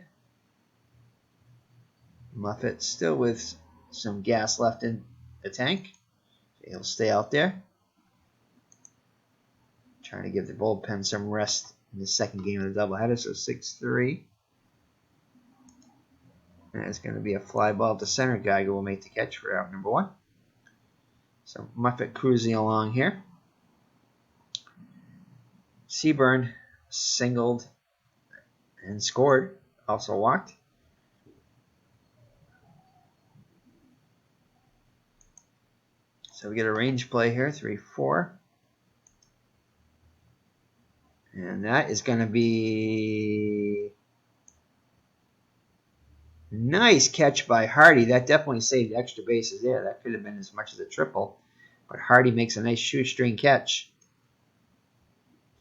Muffet still with some gas left in the tank. He'll stay out there. Trying to give the bullpen some rest in the second game of the doubleheader. So 6-3. And it's going to be a fly ball to center. Geiger will make the catch for out number 1. So Muffet cruising along here. Seaburn singled and scored. Also walked. So we get a range play here, 3-4. And that is going to be nice catch by Hardy. That definitely saved extra bases there. That could have been as much as a triple. But Hardy makes a nice shoestring catch.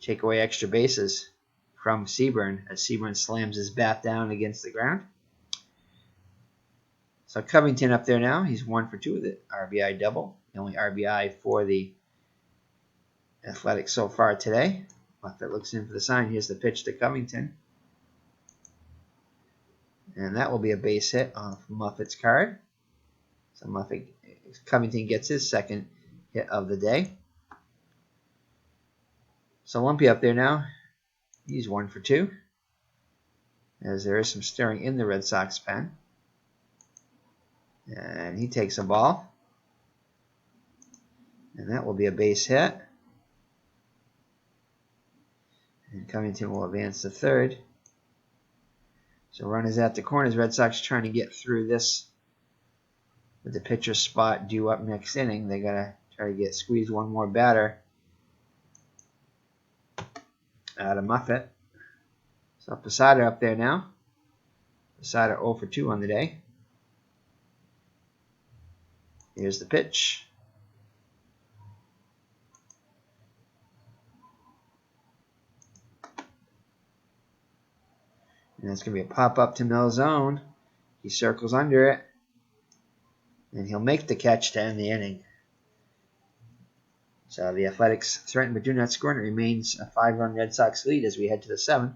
Take away extra bases from Seaburn as Seaburn slams his bat down against the ground. So Covington up there now. He's 1 for 2 with it. RBI double. The only RBI for the Athletics so far today. Muffet looks in for the sign. Here's the pitch to Covington. And that will be a base hit off Muffet's card. So Covington gets his second hit of the day. So Lumpy up there now. He's 1 for 2. As there is some stirring in the Red Sox pen. And he takes a ball. And that will be a base hit. And Covington will advance to third. So runners at the corners. Red Sox trying to get through this with the pitcher spot due up next inning. They got to try to squeeze one more batter out of Muffet. So Posada up there now. Posada 0 for 2 on the day. Here's the pitch. And it's going to be a pop-up to Malzone. He circles under it. And he'll make the catch to end the inning. So the Athletics threaten but do not score, and it remains a 5-run Red Sox lead as we head to the 7th.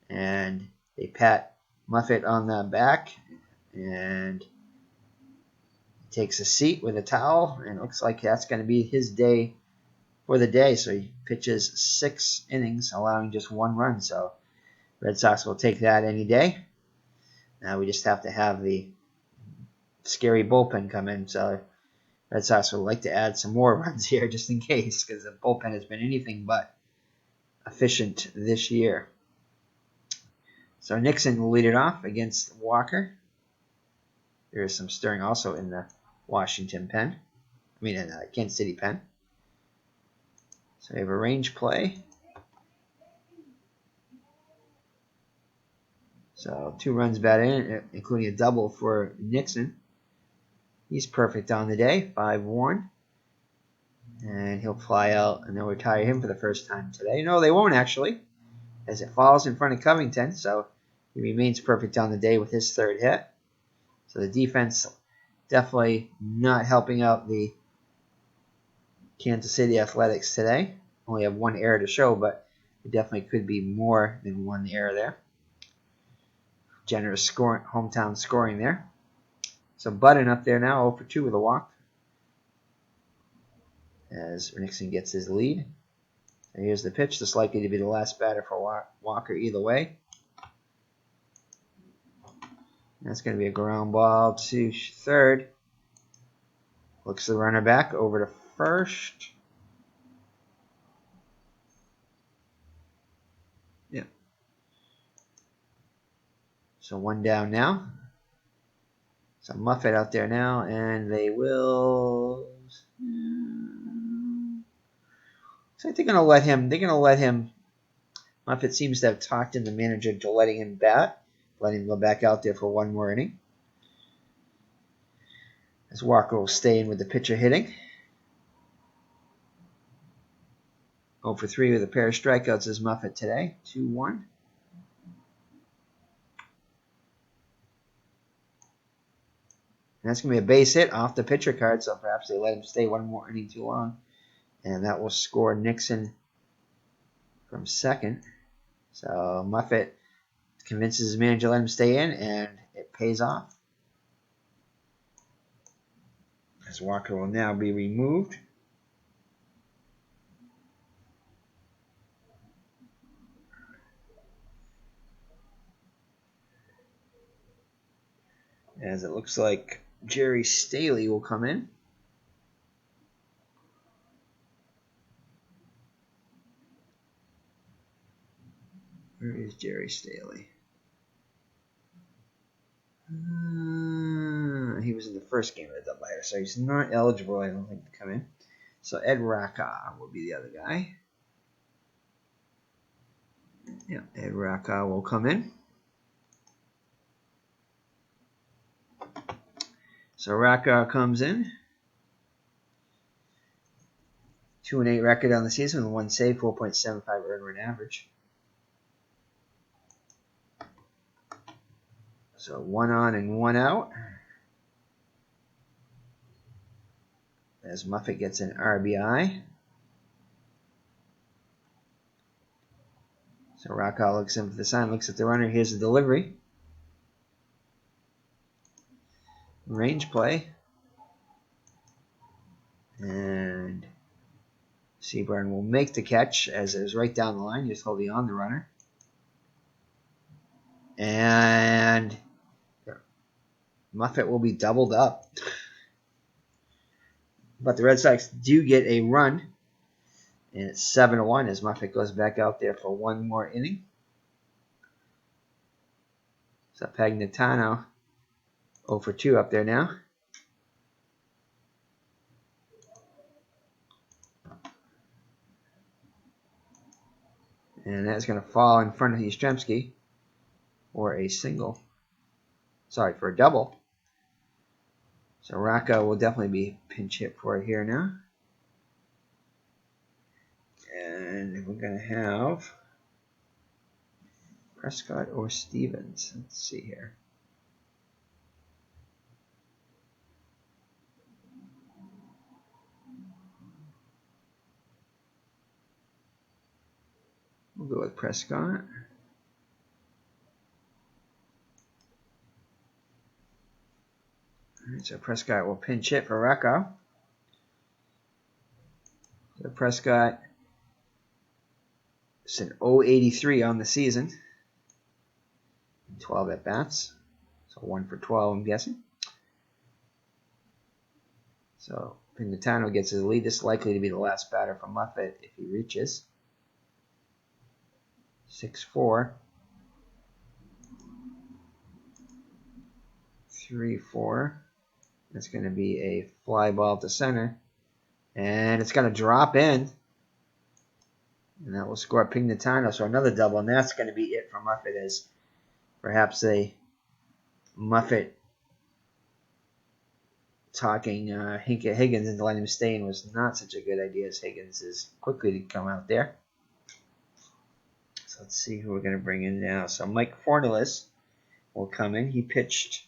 And they pat Muffet on the back and takes a seat with a towel, and it looks like that's going to be his day for the day. So he pitches 6 innings, allowing just 1 run. So Red Sox will take that any day. Now we just have to have the scary bullpen come in. So Red Sox would like to add some more runs here just in case, because the bullpen has been anything but efficient this year. So Nixon will lead it off against Walker. There is some stirring also in the Washington pen. In the Kansas City pen. So we have a range play. So 2 runs batted in, including a double for Nixon. He's perfect on the day, 5-1. And he'll fly out, and they'll retire him for the first time today. No, they won't actually, as it falls in front of Covington. So he remains perfect on the day with his 3rd hit. So the defense definitely not helping out the Kansas City Athletics today. Only have 1 error to show, but it definitely could be more than 1 error there. Generous hometown scoring there. So Budden up there now, 0 for 2 with a walk, as Nixon gets his lead. And here's the pitch. This is likely to be the last batter for Walker either way. That's going to be a ground ball to 3rd. Looks the runner back over to 1st. Yeah. So 1 down now. So Muffet out there now, and they will. So I think they're going to let him. Muffet seems to have talked in the manager to letting him bat, letting him go back out there for 1 more inning. As Walker will stay in with the pitcher hitting. 0 for 3 with a pair of strikeouts is Muffet today, 2-1. And that's going to be a base hit off the pitcher card, so perhaps they let him stay 1 more inning too long. And that will score Nixon from 2nd. So Muffet convinces his manager to let him stay in, and it pays off. As Walker will now be removed. As it looks like Jerry Staley will come in. Where is Jerry Staley? He was in the first game of the doubleheader, so he's not eligible, I don't think, to come in. So Ed Raka will be the other guy. Yeah, Ed Raka will come in. So Raka comes in. 2-8 record on the season with 1 save, 4.75 earned run average. So 1 on and 1 out. As Muffet gets an RBI. So Raka looks in for the sign, looks at the runner. Here's the delivery. Range play. And Seaburn will make the catch as it was right down the line, just holding on the runner. And Muffet will be doubled up. But the Red Sox do get a run. And it's 7-1 as Muffet goes back out there for 1 more inning. So Pagnatano 0 for 2 up there now. And that's going to fall in front of Yastrzemski for a single. Sorry, for a double. So Raka will definitely be pinch hit for it here now. And we're going to have Prescott or Stevens. Let's see here. We'll go with Prescott. All right, so Prescott will pinch hit for Recco. So Prescott is an 083 on the season. 12 at bats. So 1 for 12, I'm guessing. So Pignatano gets his lead. This is likely to be the last batter for Muffet if he reaches. 6-4. 3-4. That's going to be a fly ball to center. And it's going to drop in. And that will score Pignatano. So another double. And that's going to be it for Muffet, as perhaps a Muffet talking Higgins into letting him stay in was not such a good idea, as Higgins is quickly to come out there. So let's see who we're going to bring in now. So Mike Fornelis will come in. He pitched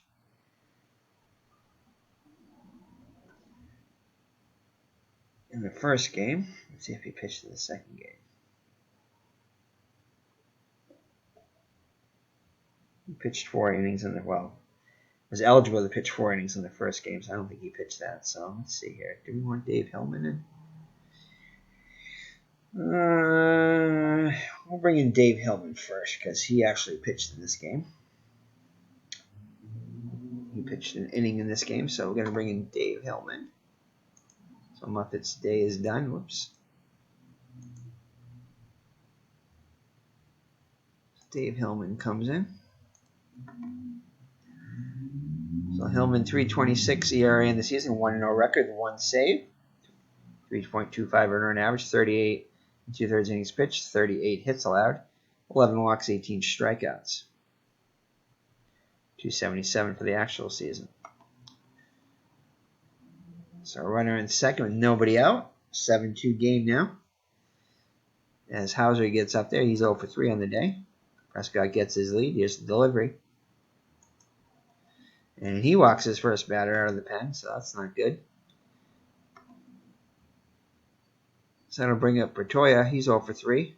in the first game. Let's see if he pitched in the second game. He pitched 4 innings in the, well, was eligible to pitch 4 innings in the first game, so I don't think he pitched that. So let's see here. Do we want Dave Hillman in? We'll bring in Dave Hillman first, because he actually pitched in this game. He pitched an inning in this game, so we're going to bring in Dave Hillman. So Muffet's day is done. Whoops. Dave Hillman comes in. So Hillman, 3.26 ERA in the season, 1-0 record, 1 save, 3.25 earned average, 38 and 2/3 innings pitched, 38 hits allowed, 11 walks, 18 strikeouts. 277 for the actual season. So a runner in second with nobody out. 7-2 game now. As Hauser gets up there, he's 0 for 3 on the day. Prescott gets his lead. Here's the delivery. And he walks his first batter out of the pen, so that's not good. So that'll bring up Bertoya. He's 0 for 3.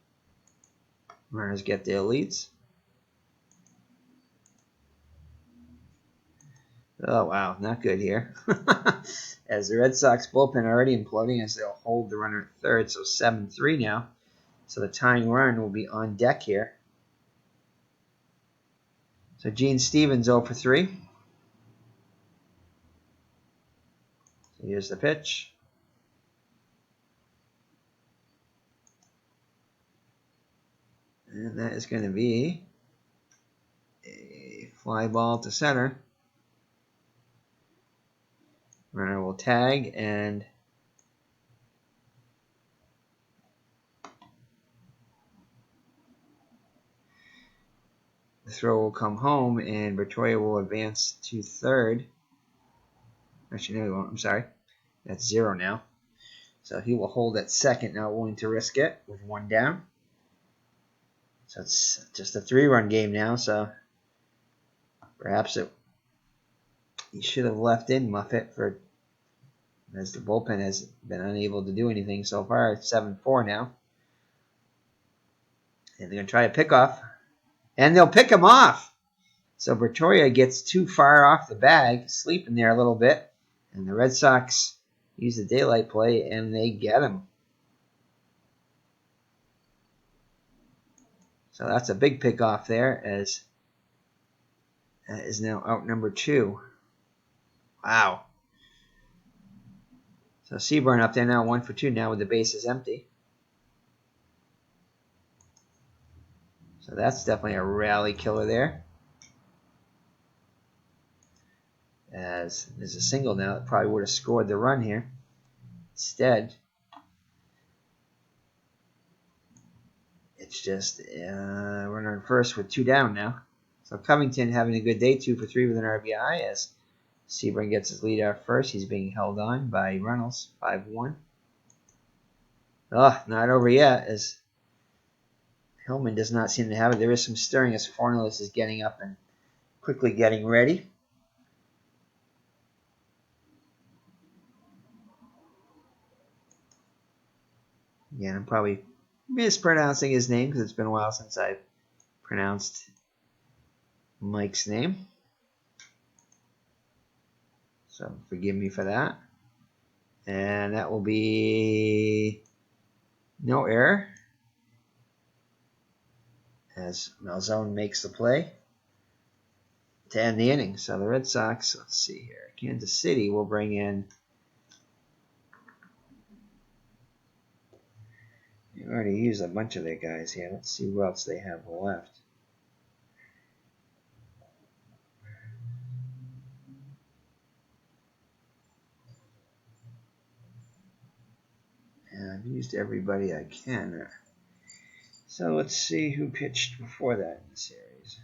Runners get their leads. Oh, wow, not good here. As the Red Sox bullpen already imploding, as they'll hold the runner at third, so 7-3 now. So the tying run will be on deck here. So Gene Stevens 0 for 3. So here's the pitch. And that is going to be a fly ball to center. Runner will tag, and the throw will come home, and Bertoya will advance to third. Actually, no, he won't. I'm sorry. That's 0 now. So he will hold at second, not willing to risk it with 1 down. So it's just a 3-run game now, so perhaps he should have left in Muffet, for as the bullpen has been unable to do anything so far. It's 7-4 now. And they're going to try a pickoff. And they'll pick him off. So Bertoya gets too far off the bag, sleeping there a little bit. And the Red Sox use the daylight play, and they get him. So that's a big pickoff there, as that is now out number 2. Wow. So Seaburn up there now, 1 for 2 now with the bases empty. So that's definitely a rally killer there. As there's a single now that probably would have scored the run here. Instead, it's just runner on first with 2 down now. So Covington having a good day, 2 for 3 with an RBI, as Seaburn gets his lead out first. He's being held on by Reynolds, 5-1. Oh, not over yet, as Hillman does not seem to have it. There is some stirring as Fornelis is getting up and quickly getting ready. Again, I'm probably mispronouncing his name because it's been a while since I've pronounced Mike's name. So forgive me for that. And that will be no error as Malzone makes the play to end the inning. So the Red Sox, let's see here. Kansas City will bring in. You already used a bunch of their guys here. Let's see who else they have left. Yeah, I've used everybody I can. So let's see who pitched before that in the series.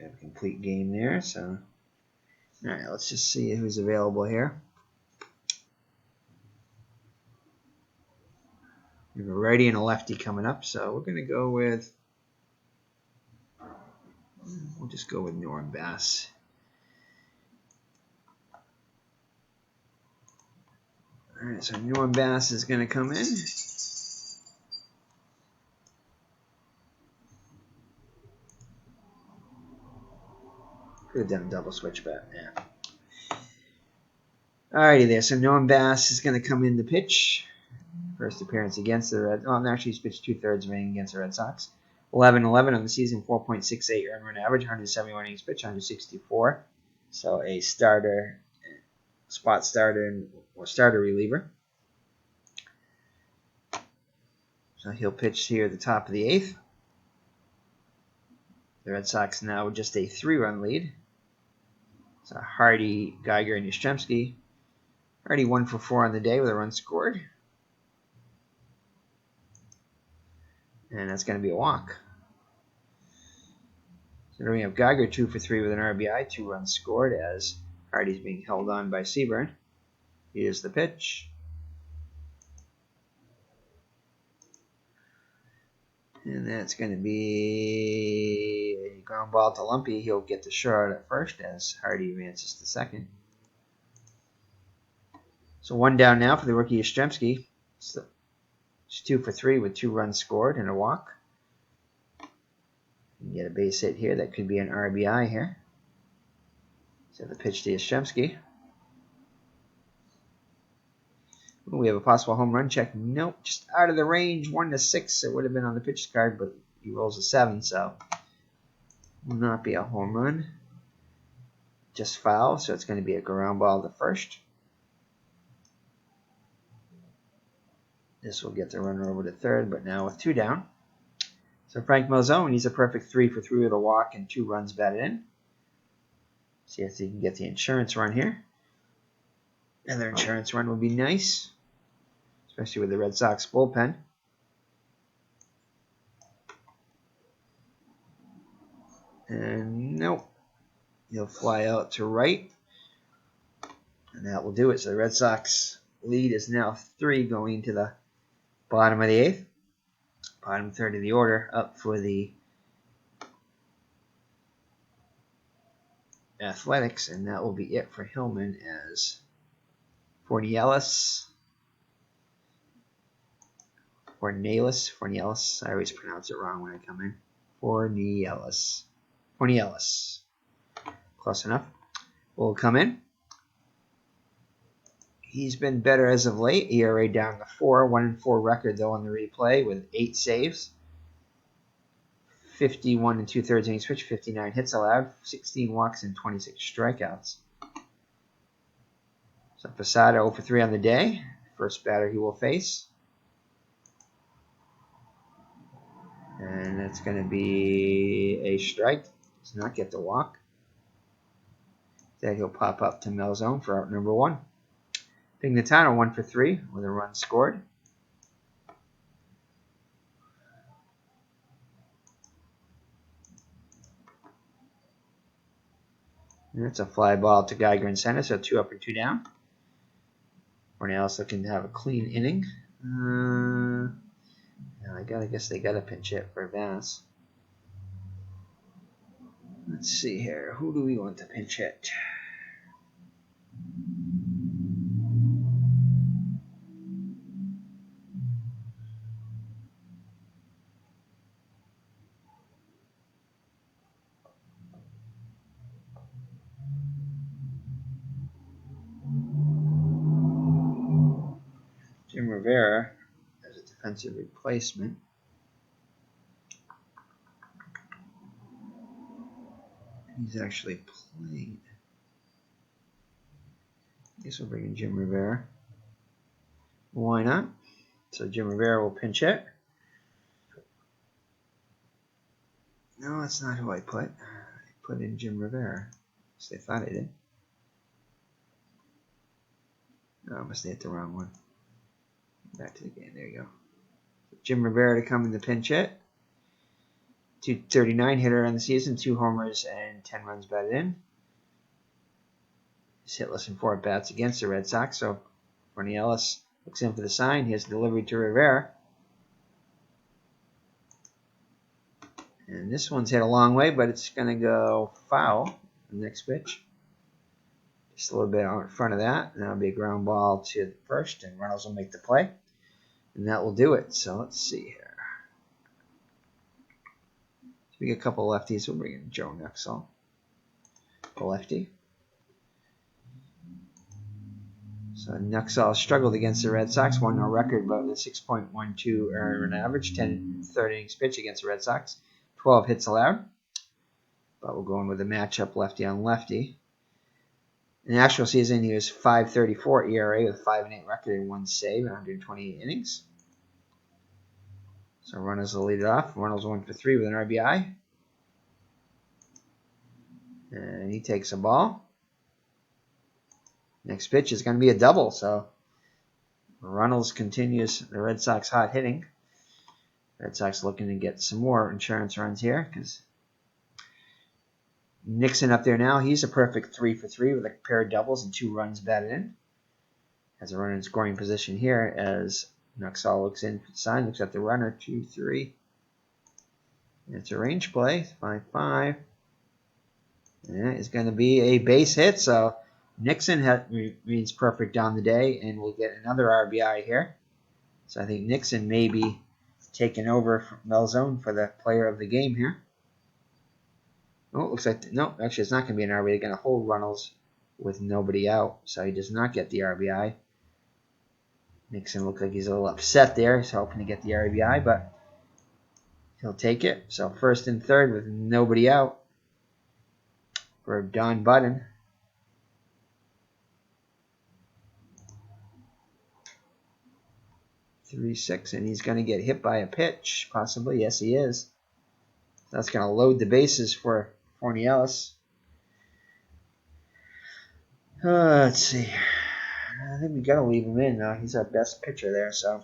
Have a complete game there, so all right, let's just see who's available here. We have a righty and a lefty coming up, so we're gonna go with. We'll just go with Norm Bass. All right, so Norm Bass is gonna come in. Could have done a double switch, but yeah. Alrighty there, so Norm Bass is going to come in to pitch. First appearance against the Red. Oh, actually, he's pitched 2/3 of inning against the Red Sox. 11-11 on the season, 4.68 earned run average, 171 innings pitched, 164. So a starter, spot starter, or starter reliever. So he'll pitch here at the top of the 8th. The Red Sox now with just a 3-run lead. So Hardy, Geiger, and Yastrzemski. Hardy 1 for 4 on the day with a run scored. And that's going to be a walk. So then we have Geiger 2 for 3 with an RBI, 2 runs scored as Hardy's being held on by Seaburn. Here's the pitch. And that's going to be a ground ball to Lumpy. He'll get the short at first as Hardy advances to second. So 1 down now for the rookie Yastrzemski. So it's 2 for 3 with 2 runs scored and a walk. You can get a base hit here. That could be an RBI here. So the pitch to Yastrzemski. We have a possible home run check. Nope, just out of the range. 1-6. It would have been on the pitch card, but he rolls a 7, so will not be a home run. Just foul, so it's going to be a ground ball to first. This will get the runner over to third, but now with 2 down. So Frank Malzone, he's a perfect 3 for 3 with a walk and 2 runs batted in. See if he can get the insurance run here. Another insurance run would be nice, especially with the Red Sox bullpen. And nope, he'll fly out to right, and that will do it. So the Red Sox lead is now 3 going to the bottom of the 8th. Bottom third of the order up for the Athletics, and that will be it for Hillman as Fornielis. I always pronounce it wrong when I come in. Fornielis. Close enough. Will come in. He's been better as of late. ERA down to 4. 1-4 record, though, on the replay with 8 saves. 51 2/3 innings pitched, 59 hits allowed, 16 walks, and 26 strikeouts. So Posada 0 for 3 on the day. First batter he will face. And that's going to be a strike. Does not get the walk. Then he'll pop up to Malzone for out number 1. Pignatano 1 for 3 with a run scored. And it's a fly ball to Geiger in center, so 2 up and 2 down. Fornielis looking to have a clean inning. I guess they got to pinch hit for Bass. Let's see here. Who do we want to pinch hit? Rivera as a defensive replacement. He's actually playing. I guess we'll bring in Jim Rivera. Why not? So Jim Rivera will pinch hit. No, that's not who I put. I put in Jim Rivera. So they thought I did. No, I must have hit the wrong one. Back to the game. There you go. Jim Rivera to come in the pinch hit. 239 hitter on the season, 2 homers and 10 runs batted in. He's hitless in 4 at-bats against the Red Sox. So Ronnie Ellis looks in for the sign. He has delivery to Rivera. And this one's hit a long way, but it's going to go foul. The next pitch. Just a little bit out in front of that. And that'll be a ground ball to the first, and Reynolds will make the play. And that will do it. So let's see here. We get a couple of lefties. We'll bring in Joe Nuxall, a lefty. So Nuxall struggled against the Red Sox, 1-0 record, but with a 6.12 earned average, 10 third innings pitch against the Red Sox, 12 hits allowed. But we'll go in with a matchup lefty on lefty. In the actual season, he was .534 ERA with a 5-8 record and 1 save in 128 innings. So Reynolds will lead it off. Reynolds 1 for 3 with an RBI. And he takes a ball. Next pitch is going to be a double. So Reynolds continues the Red Sox hot hitting. Red Sox looking to get some more insurance runs here because Nixon up there now. He's a perfect 3 for 3 with a pair of doubles and 2 runs batted in. Has a runner in scoring position here as Nuxall looks in for the sign, looks at the runner, 2-3. It's a range play, 5-5. And that is going to be a base hit, so Nixon remains perfect on the day, and we'll get another RBI here. So I think Nixon may be taking over from Melzone for the player of the game here. Oh, it looks like, no, actually it's not going to be an RBI. They're going to hold Reynolds with nobody out, so he does not get the RBI. Nixon looks like he's a little upset there. He's hoping to get the RBI, but he'll take it. So first and third with nobody out for Don Budden. .36, and he's going to get hit by a pitch, possibly. Yes, he is. That's going to load the bases for Ronnie Ellis. Let's see. I think we got to leave him in now. He's our best pitcher there, so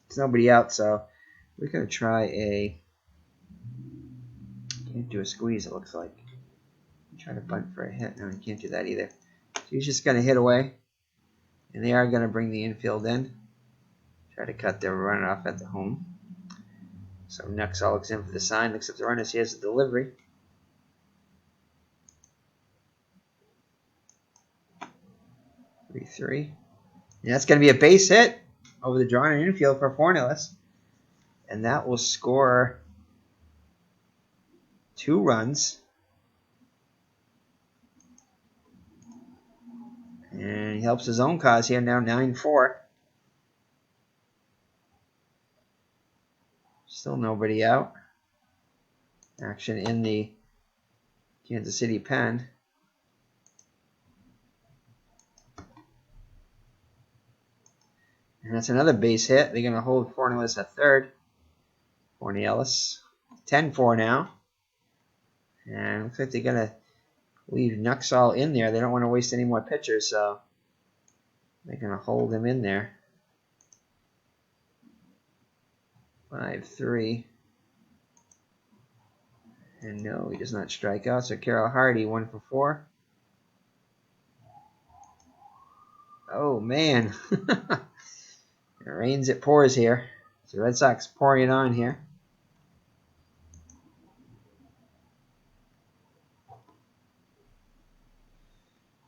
there's nobody out. So we're going to try a. Can't do a squeeze, it looks like. Try to bunt for a hit. No, you can't do that either. So he's just going to hit away, and they are going to bring the infield in. Try to cut their run off at the home. So Nuxall looks in for the sign, looks at the runners. He has the delivery. .33. And that's going to be a base hit over the drawn infield for Fornellis. And that will score 2 runs. And he helps his own cause here now, 9-4. Still nobody out. Action in the Kansas City pen. And that's another base hit. They're going to hold Fornellis at third. Fornellis. 10-4 now. And it looks like they're going to leave Nuxall in there. They don't want to waste any more pitchers, so they're going to hold him in there. 5-3. And no, he does not strike out. So Carroll Hardy, 1 for 4. Oh, man. It rains, it pours here. So Red Sox pouring it on here.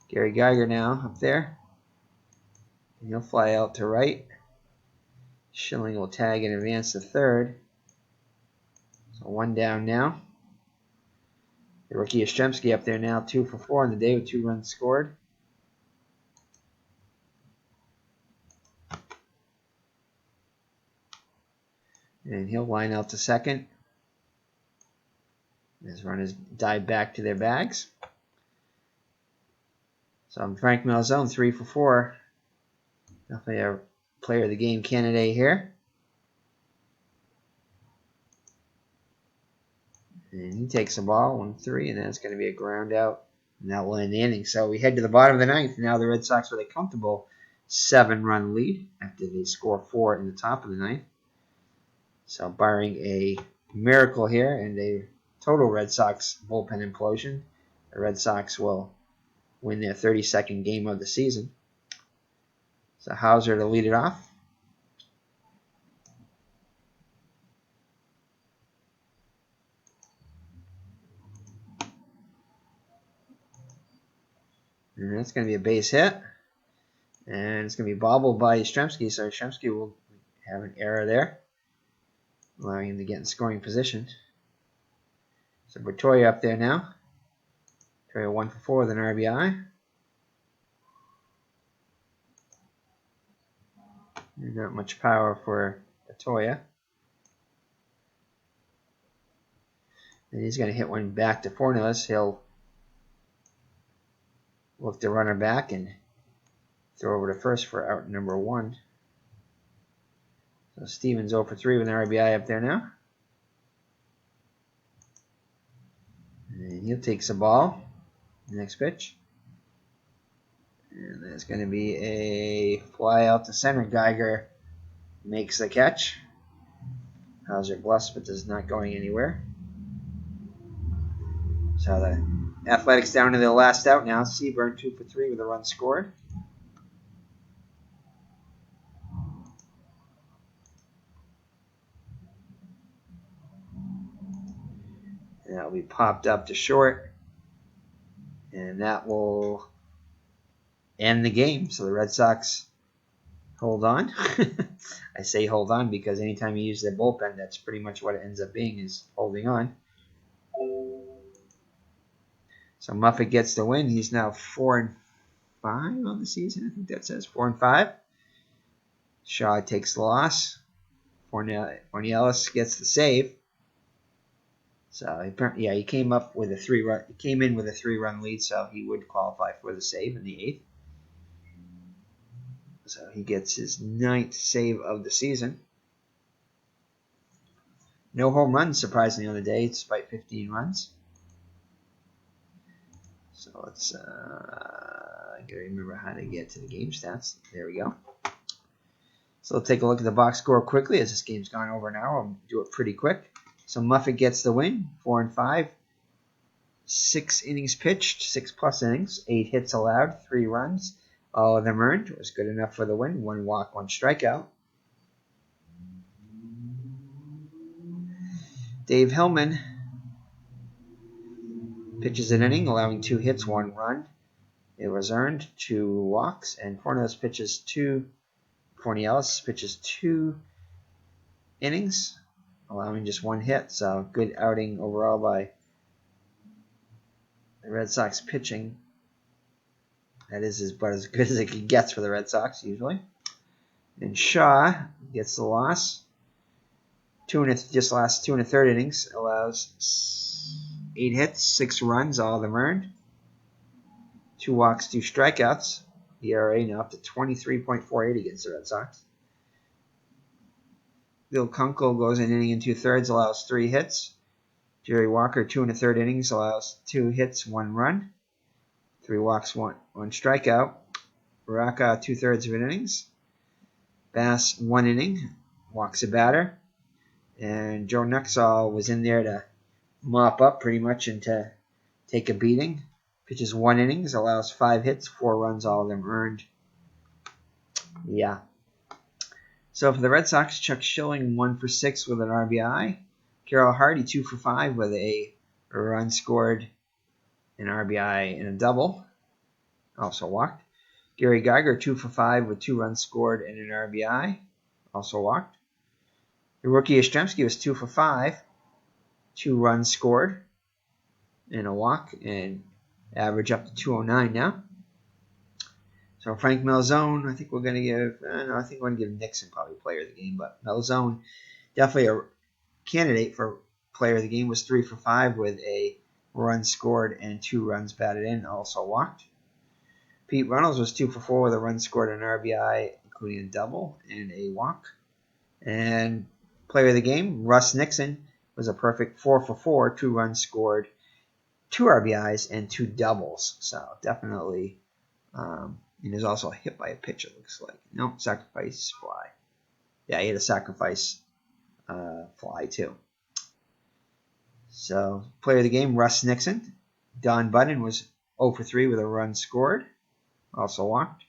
Gary Geiger now up there. And he'll fly out to right. Schilling will tag and advance to third. So 1 down now. The rookie Yastrzemski up there now, 2 for 4 on the day with 2 runs scored. And he'll line out to second. His runners dive back to their bags. So I'm Frank Malzone, 3 for 4. Definitely a player of the game candidate here. And he takes the ball, 1-3, and then it's going to be a ground out. And that will end the inning. So we head to the bottom of the ninth. Now the Red Sox with a comfortable 7-run lead after they score 4 in the top of the ninth. So barring a miracle here and a total Red Sox bullpen implosion, the Red Sox will win their 32nd game of the season. So Hauser to lead it off. And that's going to be a base hit. And it's going to be bobbled by Yastrzemski, so Yastrzemski will have an error there, allowing him to get in scoring position. So Bertoya up there now. Bertoya 1 for 4 with an RBI. Not much power for Bertoya. And he's going to hit one back to Fornellis. He'll look the runner back and throw over to first for out number 1. So Stevens 0 for 3 with an RBI up there now. And he'll take the ball. Next pitch. And there's going to be a fly out to center. Geiger makes the catch. Hauser bluffs, but is not going anywhere. So the Athletics down to their last out now. Seaburn 2 for 3 with a run scored. And that'll be popped up to short. And that will end the game. So the Red Sox hold on. I say hold on because anytime you use their bullpen, that's pretty much what it ends up being, is holding on. So Muffet gets the win. He's now 4-5 on the season. I think that says 4-5. Shaw takes the loss. Fornellis gets the save. So he came up with a 3-run. He came in with a 3-run lead, so he would qualify for the save in the 8th. So he gets his 9th save of the season. No home runs, surprisingly, on the day, despite 15 runs. So let's I gotta remember how to get to the game stats. There we go. So let's take a look at the box score quickly, as this game's gone over an hour. I'll do it pretty quick. So Muffet gets the win, 4-5. 6 innings pitched, 6+ innings, 8 hits allowed, 3 runs. All of them earned. It was good enough for the win. 1 walk, 1 strikeout. Dave Hillman pitches an inning, allowing 2 hits, 1 run. It was earned, 2 walks, and Fornellis pitches 2 innings, allowing just 1 hit. So good outing overall by the Red Sox pitching. That is about as good as it gets for the Red Sox usually. And Shaw gets the loss. Just last 2 1/3 innings, allows 8 hits, 6 runs, all of them earned. 2 walks, 2 strikeouts. ERA now up to 23.48 against the Red Sox. Bill Kunkel goes an inning and 2/3, allows 3 hits. Jerry Walker, 2 1/3 innings, allows 2 hits, 1 run. 3 walks, 1 strikeout. Baraka, 2/3 of an innings. Bass, 1 inning, walks a batter. And Joe Nuxall was in there to mop up pretty much and to take a beating. Pitches 1 innings, allows 5 hits, 4 runs, all of them earned. Yeah. So for the Red Sox, Chuck Schilling 1 for 6 with an RBI. Carroll Hardy 2 for 5 with a run scored, an RBI, and a double. Also walked. Gary Geiger 2 for 5 with 2 runs scored and an RBI. Also walked. The rookie Yastrzemski was 2 for 5, 2 runs scored, and a walk, and average up to 209 now. So Frank Malzone, I think we're going to give Nixon probably player of the game, but Malzone definitely a candidate for player of the game. Was 3 for 5 with a run scored and 2 runs batted in, also walked. Pete Reynolds was 2 for 4 with a run scored and an RBI, including a double and a walk. And player of the game, Russ Nixon, was a perfect 4 for 4, 2 runs scored, 2 RBIs, and 2 doubles. So definitely, and there's also a hit by a pitch, it looks like. No, sacrifice fly. Yeah, he had a sacrifice fly too. So player of the game, Russ Nixon. Don Budden was 0 for 3 with a run scored, also walked.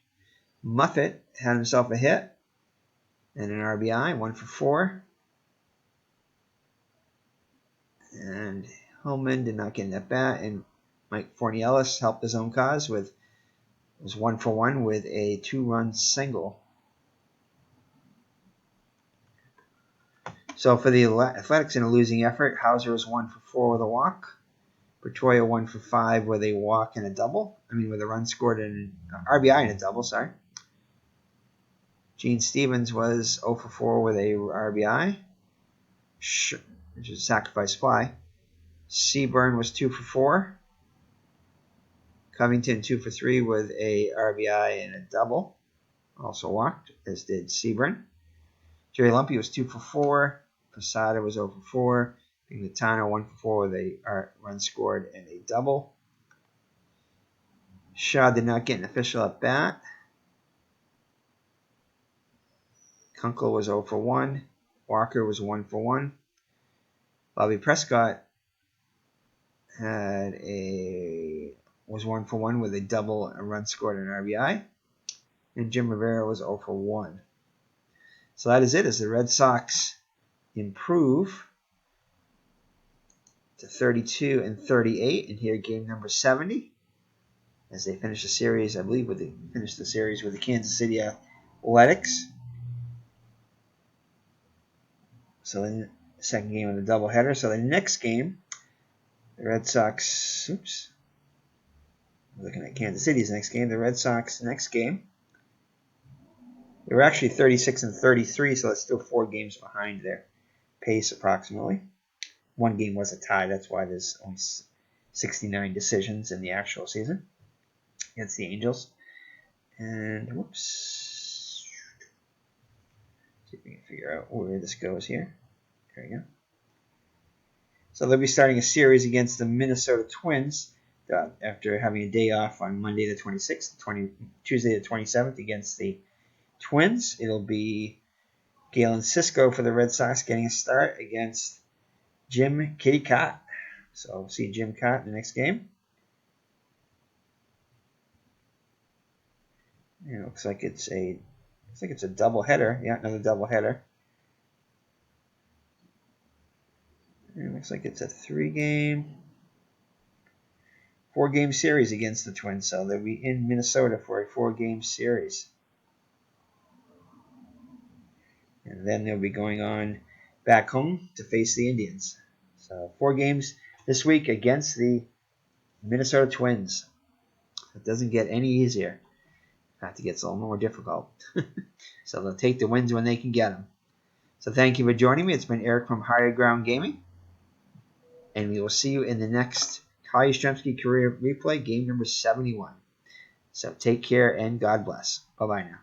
Muffet had himself a hit and an RBI, 1 for 4. And Hillman did not get in that bat, and Mike Forniellis helped his own cause was 1 for 1 with a 2-run single. So for the Athletics in a losing effort, Hauser was 1 for 4 with a walk. Bertoia 1 for 5 with a walk and a double. with a run scored and an RBI and a double, sorry. Gene Stevens was 0 for 4 with a RBI, which is a sacrifice fly. Seaburn was 2 for 4. Covington 2 for 3 with a RBI and a double, also walked, as did Seaburn. Jerry Lumpy was 2 for 4. Posada was 0 for 4. Pingatano 1 for 4 with a run scored and a double. Shaw did not get an official at bat. Kunkel was 0 for 1. Walker was 1 for 1. Bobby Prescott was 1 for 1 with a double, a run scored, and an RBI. And Jim Rivera was 0 for 1. So that is it, as the Red Sox improve to 32 and 38, and here game number 70, as they finish the series, I believe, with the Kansas City Athletics. So in the second game of the doubleheader. So the next game, the Red Sox, looking at Kansas City's next game, the Red Sox next game, they were actually 36 and 33, so that's still 4 games behind their pace approximately. 1 game was a tie, that's why there's only 69 decisions in the actual season against the Angels. And whoops. See if we can figure out where this goes here. There we go. So they'll be starting a series against the Minnesota Twins after having a day off on Monday the 26th, Tuesday the 27th against the Twins. It'll be Galen Cisco for the Red Sox getting a start against Jim Kitty Cott. So we'll see Jim Cott in the next game. And it looks like it's a double header. Yeah, another double header. And it looks like it's a 4-game series against the Twins. So they'll be in Minnesota for a 4-game series. And then they'll be going on back home to face the Indians. So 4 games this week against the Minnesota Twins. It doesn't get any easier. It gets a little more difficult. So they'll take the wins when they can get them. So thank you for joining me. It's been Eric from Higher Ground Gaming. And we will see you in the next Carl Yastrzemski Career Replay, game number 71. So take care and God bless. Bye-bye now.